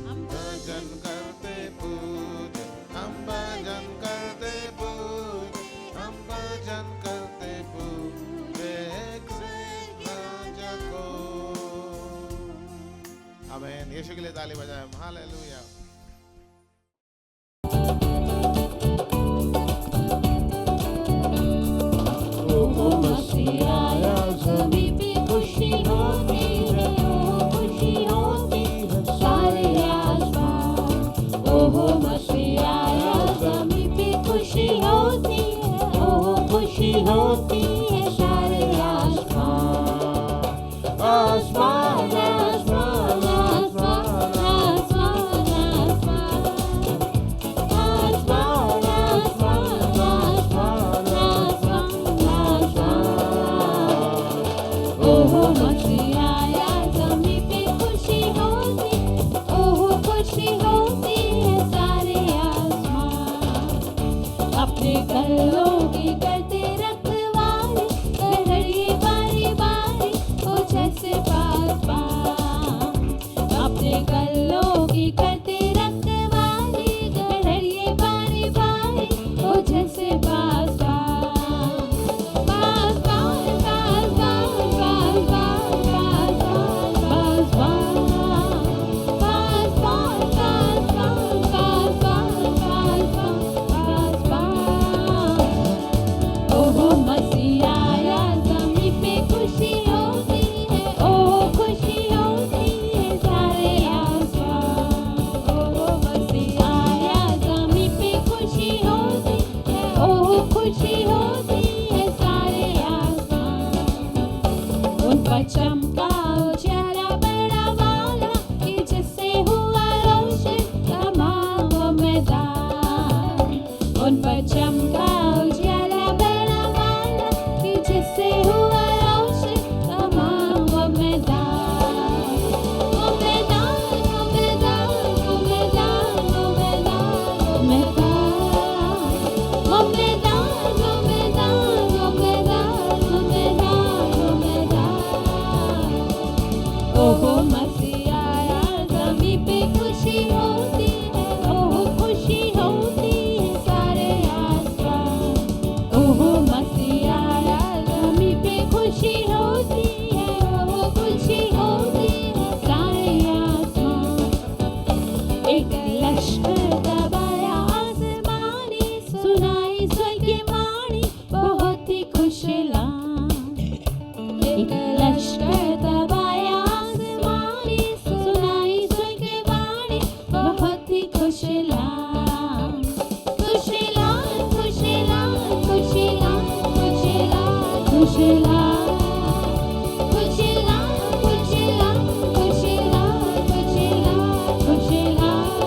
Speaker 3: हम भजन करते पूज, हम भजन करते पूज, हम भजन करते पूज राजा को। आमीन। यीशु के लिए ताली बजाएं। हालेलुया।
Speaker 2: ओहो मसीह आया, ज़मीं पे खुशी होती है, ओहो खुशी होती है सारे आसमान। ओहो मसीह आया, ज़मीं पे खुशी होती है, ओहो खुशी होती है सारे आसमान। आसमान आसमान आसमान आसमान आसमान आसमान आसमान आसमान। ओहो मसीह आया, ज़मीं पे खुशी होती, ओहो खुशी होती है सारे आसमान। अपने गलों की करते रखवाली, घड़िए बारी बारी हो जैसे पासबान। अपने गलों की करते रखवाली, घड़िए बारी बारी हो जैसे पासबान। पासबान पासबान पासबान पासबान पासबान पासबान पासबान पासबान पासबान। ओहो मसीह आया, ज़मीं पे खुशी होती है, ओहो खुशी होती है सारे आसमान। ओहो मसीह आया, ज़मीं पे खुशी होती है, ओहो खुशी होती है सारे आसमान। उन पर चमका उजाला बड़ा वाला, कि जिससे हुआ रोशन तमाम वो मैदान। उन पर चमका उजाला बड़ा वाला, कि जिससे हुआ रोशन तमाम वो मैदान। वो मैदान वो मैदान वो मैदान वो मैदान वो मैदान वो मैदान वो मैदान वो मैदान वो मैदान वो मैदान। ओहो मसीह आया, ज़मीं पे खुशी होती है, ओहो खुशी होती है सारे आसमान। ओहो मसीह आया, ज़मीं पे खुशी होती है, ओहो खुशी होती है सारे आसमान। एक लश्कर दबाया आसमानी, सुनाई स्वर्गीय वाणी बहुत ही खुश ऐलान। एक लश्कर दबाया आसमानी, सुनाई स्वर्गीय वाणी बहुत ही खुश ऐलान। खुश ऐलान खुश ऐलान खुश ऐलान खुश ऐलान खुश ऐलान खुश ऐलान खुश ऐलान खुश ऐलान खुश ऐलान खुश ऐलान।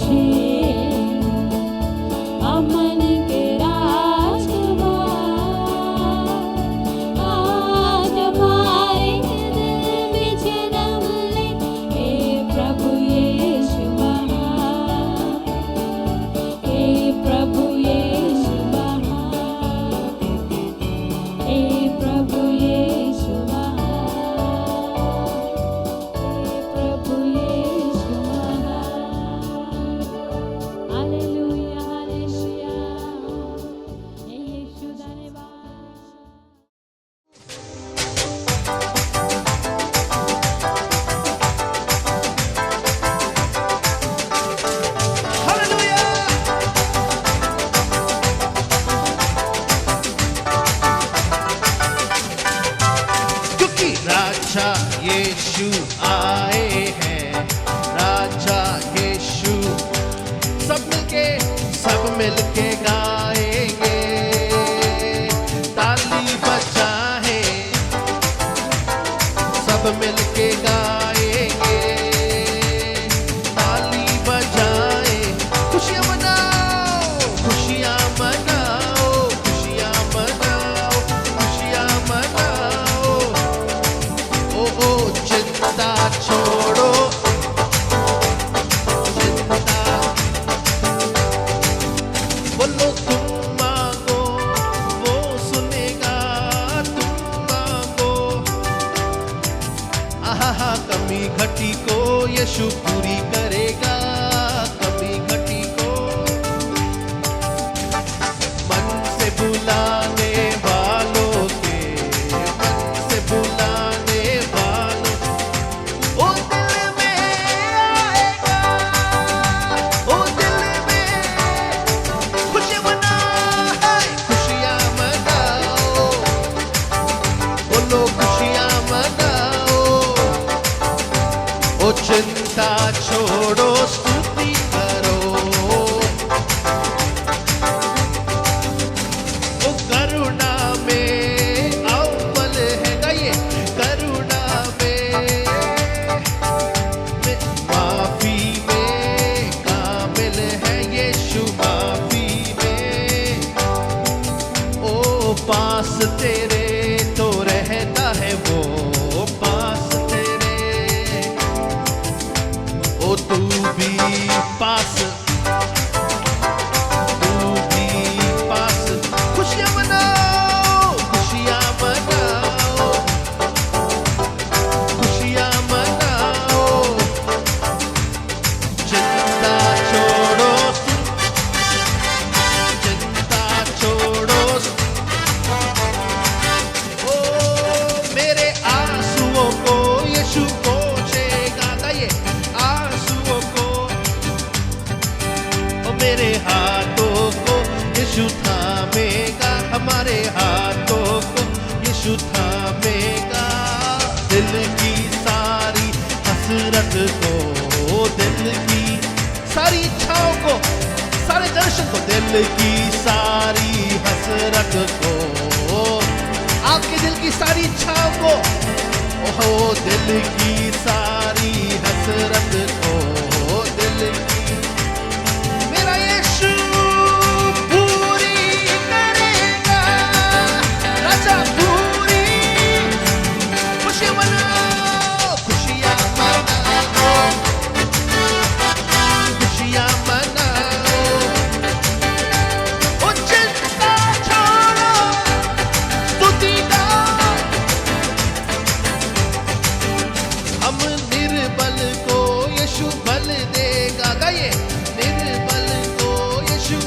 Speaker 2: छे अमन के राजकुमार आज हमारे दिल में जन्म ले हे प्रभु यीशु महान हे प्रभु यीशु महान हे प्रभु यीशु महान हे प्रभु यीशु महान हालेलुया हालेलुया हे यीशु धन्यवाद
Speaker 3: क्योंकि राजा यीशु आए हैं, राजा यीशु सब मिलके गाएंगे, ताली बजाएं, सब मिलके गाएंगे, ताली बजाएं, खुशियां मनाओ, खुशियां मनाओ, खुशियां मनाओ, खुशियां मनाओ। ओ चिंता छोड़ो, चिंता बोलो तुम मांगो वो सुनेगा, तुम मांगो आहा कमी घटी को यीशु पूरी करेगा, कमी घटी को मन से बुलाने वालों के, मन से बुलाने वालों ओ दिल में आएगा, ओ दिल में खुशियां मनाओ, खुशियां मनाओ, बोलो खुशियां मनाओ। ओ चिंता छोड़ो, स्तुति करो, ओ करुणा में अव्वल है गाइए, करुणा में माफी में कामिल है यीशु, माफी में ओ पास तेरे तो रहता है वो, पास तेरे ओ तू भी पास, तू भी पास, खुशियां मनाओ, खुशियां मनाओ, खुशियां मनाओ। चिंता छोड़ो, चिंता छोड़ो, ओ मेरे आंसुओं को यीशु पोंछेगा, गाइए आंसुओं को, ओ मेरे हाथों को यीशु थामेगा, हमारे हाथों को यीशु थामेगा। दिल की सारी हसरत को, दिल की सारी इच्छाओं को, सारे दर्शन को, दिल की सारी हसरत को, आपके दिल की सारी इच्छाओं को, ओहो दिल की सारी हसरत को, दिल की मेरा यीशु पूरी करेगा, राजा पूरी। खुशियां मनाओ, खुशियां मनाओ, खुशियां मनाओ। ओ चिंता छोड़ो, स्तुति गाओ, हम निर्बल को यीशु बल देगा, गाइए निर्बल को यीशु,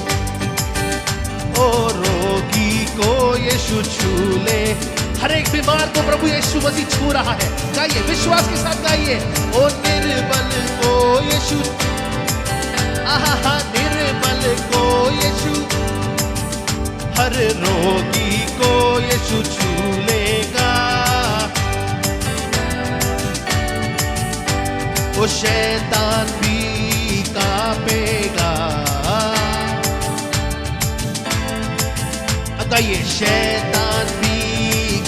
Speaker 3: ओ रोगी को यीशु छू ले, हर एक बीमार को प्रभु यीशु मसीह छू रहा है, गाइए विश्वास के साथ गाइए। ओ निर्बल को यीशु, आहा निर्बल को यीशु, हर रोगी को यीशु छू लेगा, ओ शैतान भी कांपेगा, गाइए शैतान भी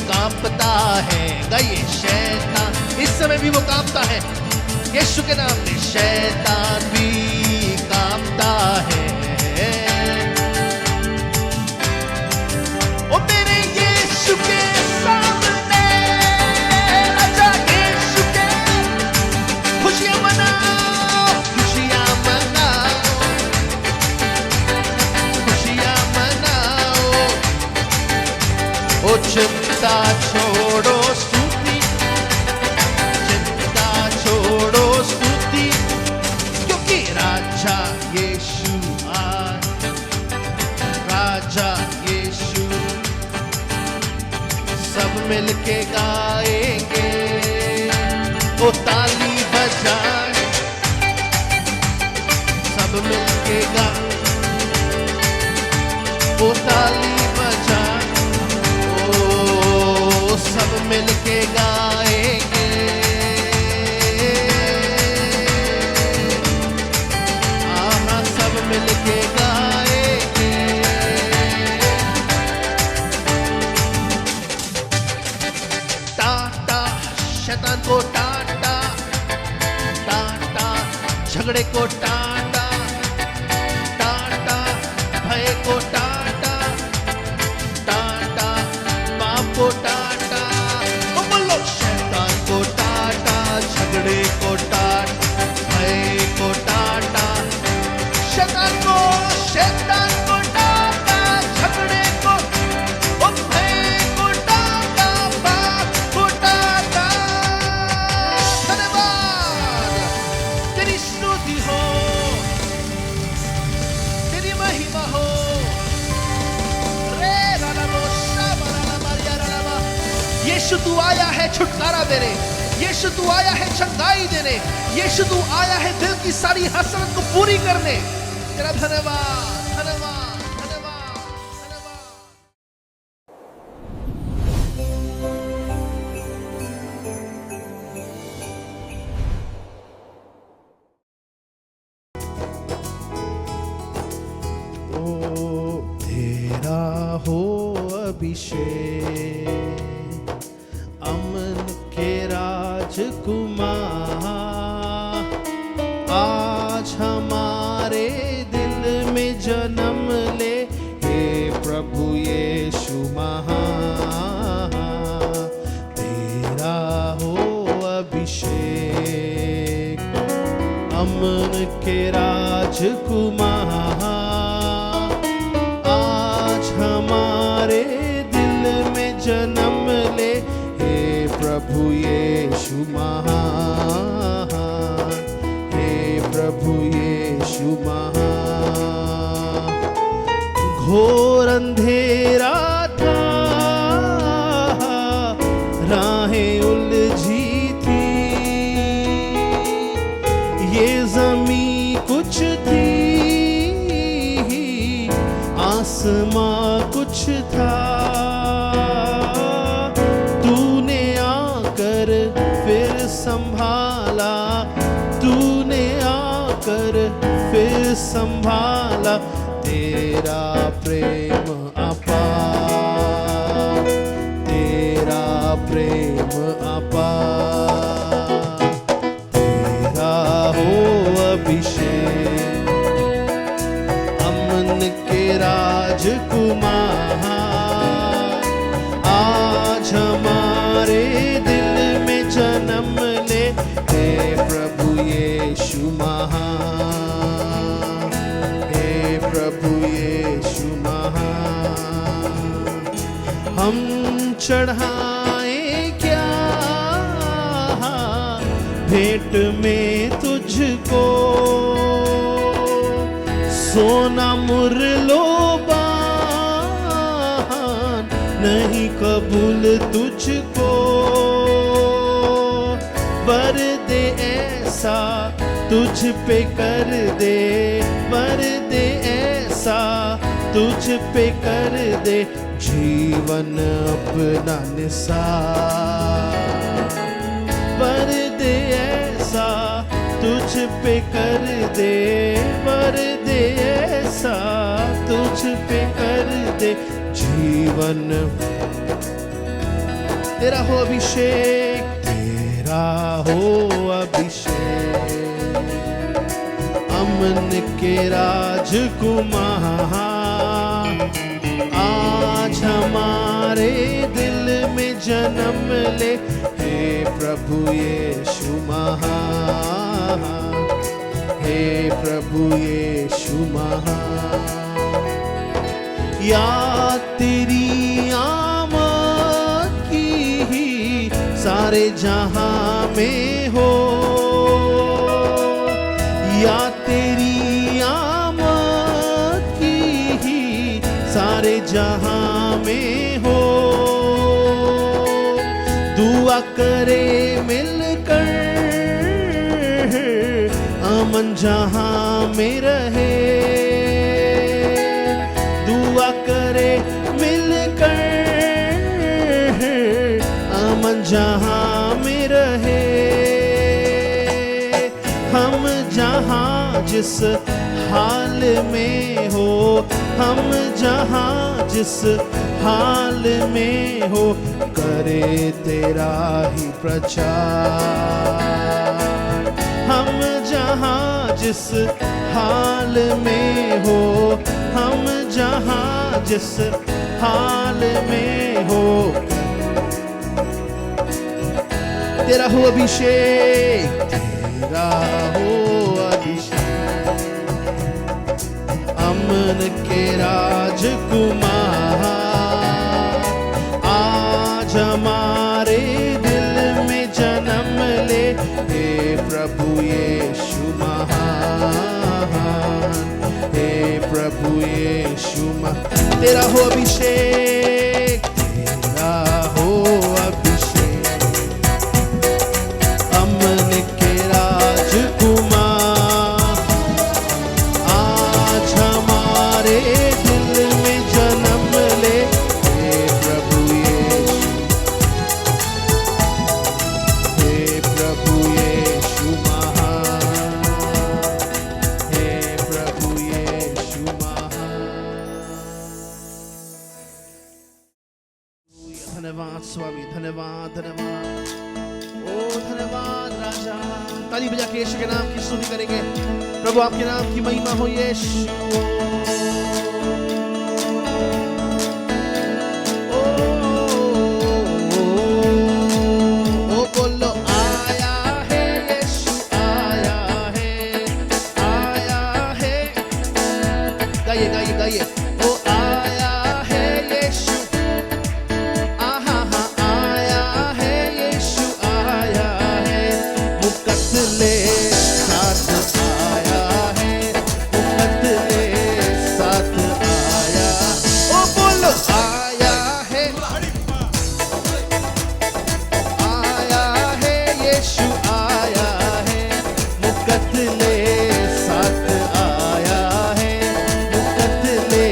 Speaker 3: कांपता है, गाइए शैतान इस समय भी वो कांपता है, यीशु के नाम में शैतान भी कांपता
Speaker 4: राजा यीशु आए, राजा यीशु। सब मिलके गाएंगे, ओ ताली बजाए, सब मिलके गाए, ओ ताली बजाए, ओ सब मिलके गाएंगे, आहा सब मिलके गाएंगे। टाटा शैतान को टाटा, टाटा झगड़े को टाटा, टाटा भय को टाटा, टाटा पाप को टाटा, ओ बोलो शैतान को टाटा, झगड़े को टाटा, भय को टाटा, शैतान को टाटा, झगड़े को, ओ भय को टाटा, पाप को टाटा। धन्यवाद, तेरी स्तुति हो, तेरी महिमा हो। रे रालाबो शाबाला मारिया रालाबा। यीशु तू आया है छुटकारा देने, यीशु तू आया है चंगाई देने, यीशु तू आया है दिल की सारी हसरत को पूरी करने। तेरा धन्यवाद, धन्यवाद, धन्यवाद, धन्यवाद। ओ तेरा हो अभिषेक, अमन के राजकुमार, आज हमारे दिल में जन्म ले, हे प्रभु यीशु महान। तेरा हो अभिषेक, अमन के राजकुमार, आज हमारे दिल में जन्म ले, हे प्रभु यीशु महान, हे प्रभु यीशु महान। घोर अंधेरा था, राहें उलझी थी, ये ज़मीं कुछ थी, आसमां कुछ था, तूने आकर फिर संभाला, तूने आकर फिर संभाला। तेरा प्रेम अपार, तेरा प्रेम अपार, तेरा हो अभिषेक, अमन के राजकुमार, आज हमारे दिल में जन्म ले, हे प्रभु यीशु महान, हे प्रभु यीशु महान। हम चढ़ाएं क्या भेंट में तुझको, सोना मुरलोबान नहीं कबूल तुझको, बर दे ऐसा तुझ पे कर दे, बर दे ऐसा तुझ पे कर दे, जीवन अपना निसार, बर दे ऐसा तुझ पे कर दे, बर दे ऐसा तुझ पे कर दे, जीवन तेरा हो अभिषेक, तेरा हो अभिषेक, अमन के राजकुमार, आज हमारे दिल में जन्म ले, हे प्रभु यीशु महान, हे प्रभु यीशु महान। या तेरी आमद की ही सारे जहां में हो, या तेरी आमद की ही सारे जहां में हो। दुआ करे मिलकर अमन जहां में रहे। दुआ करे मिलकर अमन जहां में रहे। हम जहां जिस हाल में हो, हम जहां जिस हाल में हो, करे तेरा ही प्रचार। हम जहां जिस हाल में हो, हम जहां जिस हाल में हो, तेरा हो अभिषेक, तेरा हो अभिषेक। अमन के राजकुमार आज हमारे दिल में जन्म ले। हे प्रभु यीशु महान, हे प्रभु यीशु महान। तेरा हो अभिषेक, तेरा हो अभिषेक। अमन के राजकुमार आज हमारे दिल में जन्म ले। हे प्रभु यीशु, हे प्रभु यीशु महान, हे प्रभु यीशु महान। धन्यवाद स्वामी, धन्यवाद धन्यवाद। ओ धन्यवाद राजा। ताली बजा के यीशु के नाम की स्तुति करेंगे। प्रभु आपके नाम की महिमा हो यीशु। ओ बोलो आया है यीशु, आया है, आया है। गाइए गाइए गाइए। ओ आया है यीशु, आहा हा, आया है यीशु, आया है। मुकद्दले साथ आया है, मुकद्दले साथ आया। ओ बोलो आया है, आया है यीशु, आया है। मुकद्दले साथ आया है, मुकद्दले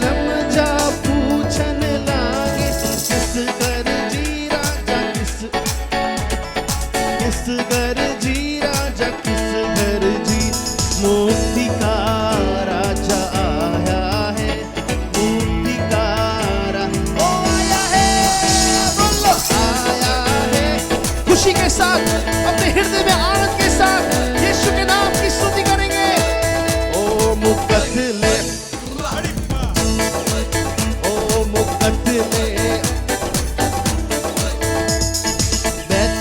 Speaker 4: जन्म जा पूछन लागे किस घर जी राजा किस घर जी राजा किस घर जी मुक्ति का राजा आया है मुक्ति का ओ आया है बोलो आया है खुशी के साथ अपने हृदय में आनंद के साथ यीशु के नाम की स्तुति करेंगे ओ मुकद्दले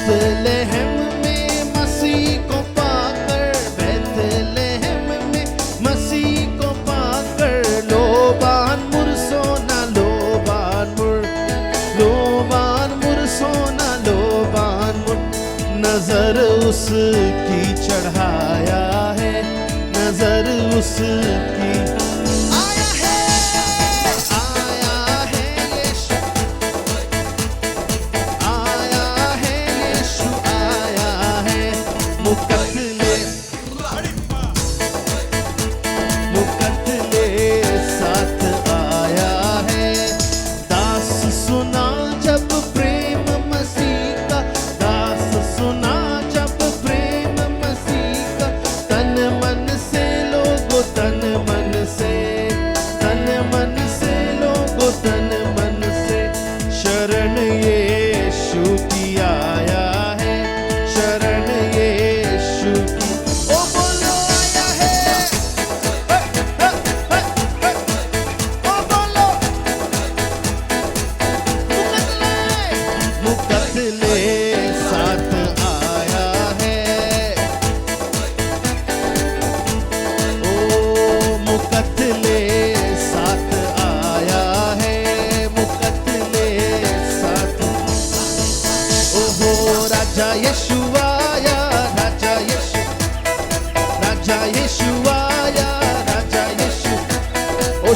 Speaker 4: बैतलहम में मसीह को पाकर बैतलहम में मसीह को पाकर लोबान मुर सोना लोबान मुर सोना लोबान मुर नजर उसकी चढ़ाया है नजर उसकी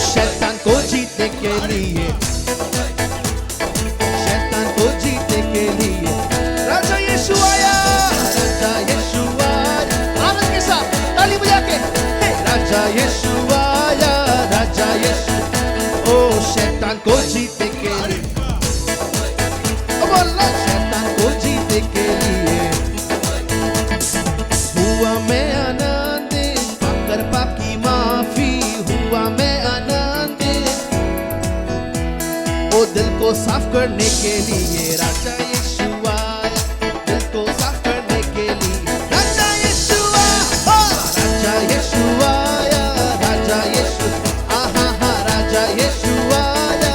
Speaker 4: शैतान को जीतने के लिए शैतान को जीतने के लिए राजा यीशु आया आनंद के साथ ताली बजा के राजा यीशु आया राजा यीशु ओ शैतान को जीतने के लिए बोलो शैतान को जीतने के लिए हुआ मैं आनंदित पाकर पाप की माफी हुआ मैं दिल को साफ करने के लिए राजा यीशु आया दिल को साफ करने के लिए राजा यीशु आया राजा यीशु आहा हा राजा यीशु आया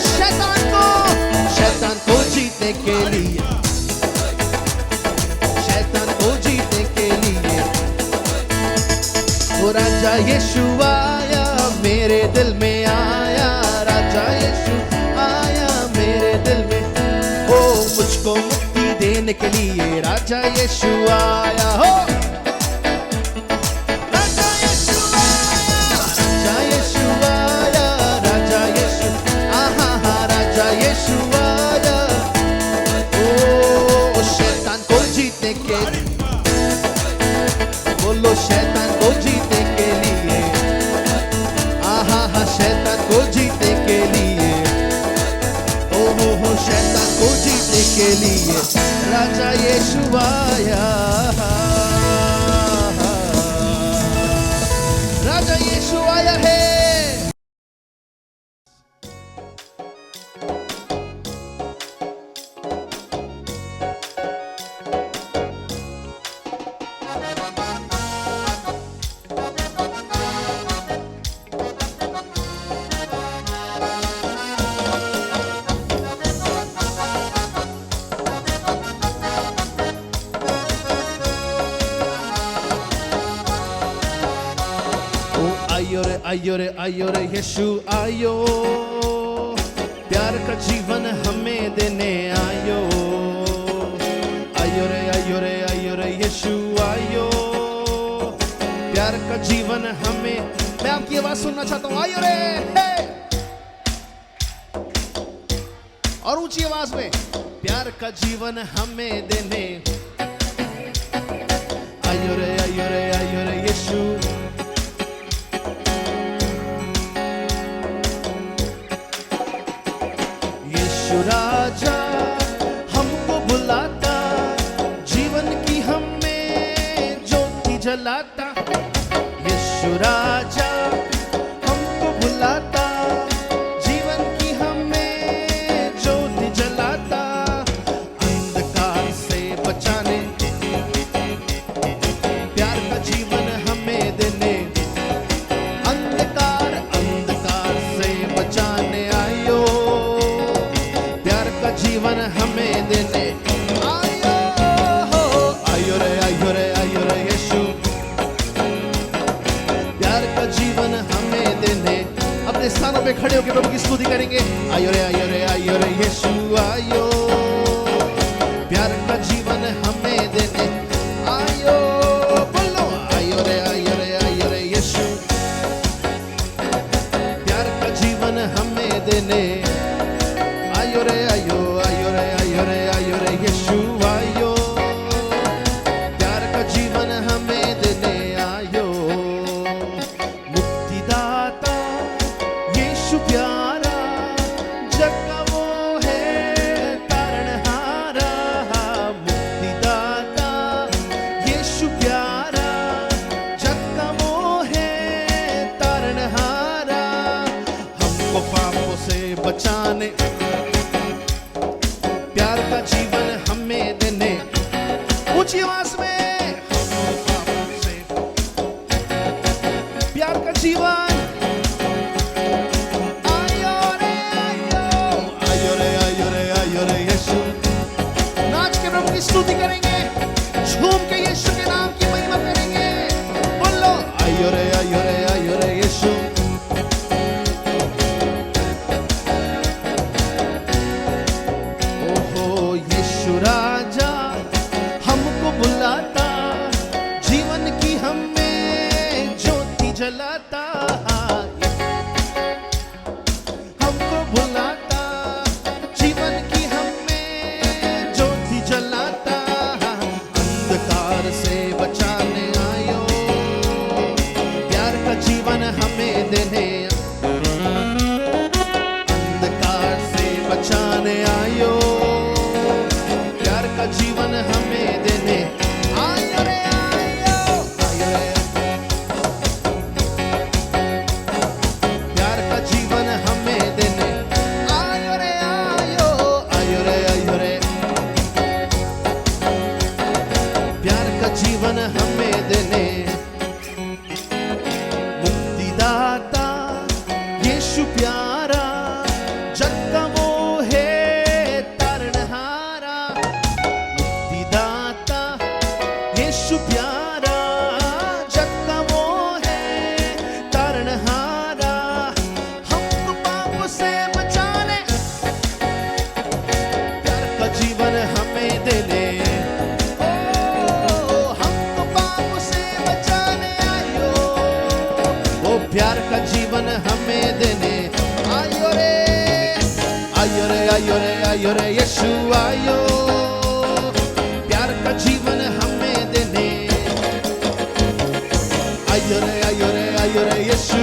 Speaker 4: शैतान को जीतने के लिए शैतान को जीतने के लिए वो राजा यीशु आया मेरे दिल में आया राजा यीशु मुझको मुक्ति देने के लिए राजा यीशु आया हो राजा यीशु आया राजा यीशु आहा हा राजा यीशु आया ओ शैतान को जीतने के लिए बोलो शैतान को जीतने के लिए आहा हा शैतान को जीतने के लिए हो शैतान को जीतने के लिए राजा यीशु आया राजा यीशु आया है आयो रे यीशु आयो प्यार का जीवन हमें देने आयो रे यीशु आयो प्यार का जीवन हमें मैं आपकी आवाज सुनना चाहता हूँ आयो रे और ऊंची आवाज में प्यार का जीवन हमें देने आयो रे यीशु यीशु राजा हमको बुलाता, जीवन की हमें ज्योति जलाता। यीशु राजा हमको बुलाता, जीवन की हमें ज्योति जलाता। अंधकार से बचाने, प्यार का जीवन हमें देने, अंधकार से बचाने आयो, प्यार का जीवन हमें देने आयो। आयो रे आयो रे आयो रे यीशु, प्यार का जीवन हमें देने। अपने स्थानों पे खड़े होकर प्रभु की स्तुति करेंगे। आयो रे आयो रे आयो रे यीशु आयो, प्यार का जीवन हमें देने आयो। बोलो आयो रे आयो रे आयो रे यीशु, प्यार का जीवन हमें देने आयो रे आयो आयो रे आयो रे आयो रे यीशु आयो, प्यार का जीवन हमें देने आयो। मुक्तिदाता यीशु प्यारा, जग का वो है तारणहारा। मुक्तिदाता यीशु प्यारा, जग का वो है तारणहारा। हमको पापों से बचाने, प्यार का जीवन हमें देने। ऊंची आवाज में, हमको पापों से प्यार का जीवन आयो रे आयो, आयो रे आयो रे आयो रे यीशु। नाच के प्रभु की स्तुति करेंगे, झूम के यीशु के नाम की महिमा करेंगे। बोलो आयो रे आयो रे आयो रे यीशु। ओहो यीशु राजा हमको बुलाता, जीवन की हमें ज्योति जलाता। हमको बुलाता, जीवन की हमें ज्योति जलाता। अंधकार से बचाने आयो, प्यार का जीवन हमें देने। अंधकार से बचाने आयो, प्यार का जीवन हमें देने आयो रे आयो, आयो रे। प्यार का जीवन हमें देने आयो रे आयो, आयो रे आयो रे। प्यार का जीवन हमें देने। मुक्तिदाता यीशु प्यारा, जग का वो है तारणहारा। मुक्तिदाता यीशु प्यारा, जग का वो है तारणहारा। हमको पापों से बचाने, प्यार का जीवन हमें देने। ओ हमको पापों से बचाने आयो, वो प्यार का जीवन हमें देने आयो रे आयो रे आयो रे आयो रे यीशु आयो, प्यार का जीवन हमें देने आयो रे आयो रे आयो रे यीशु,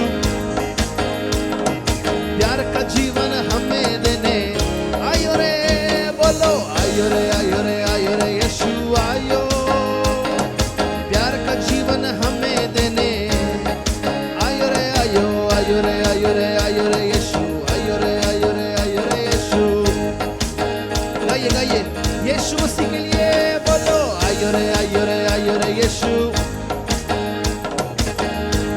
Speaker 4: प्यार का जीवन हमें देने आयो रे। बोलो आयो रे आयो रे आयो रे यीशु आयो, प्यार का जीवन हमें देने आयो रे आयो आयो रे आयो रे आयो रे यीशु, आयो रे आयो रे आयो रे यीशु। गाइए गाइए यीशु मसीह के लिए बोलो आयो रे आयो रे आयो रे यीशु,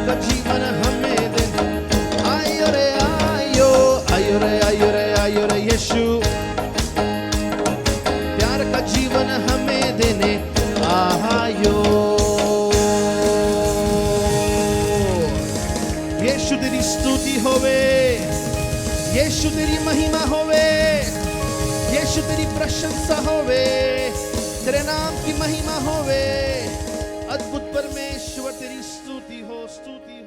Speaker 4: का जीवन हमें देने आयो रे आयो आयो रे आयो रे आयो रे यीशु, प्यार का जीवन हमें देने आयो। यीशु तेरी स्तुति होवे, यीशु तेरी महिमा होवे, यीशु तेरी प्रशंसा होवे, तेरे नाम की महिमा होवे। अद्भुत परमेश्वर तेरी स्तुति हो, स्तुति हो।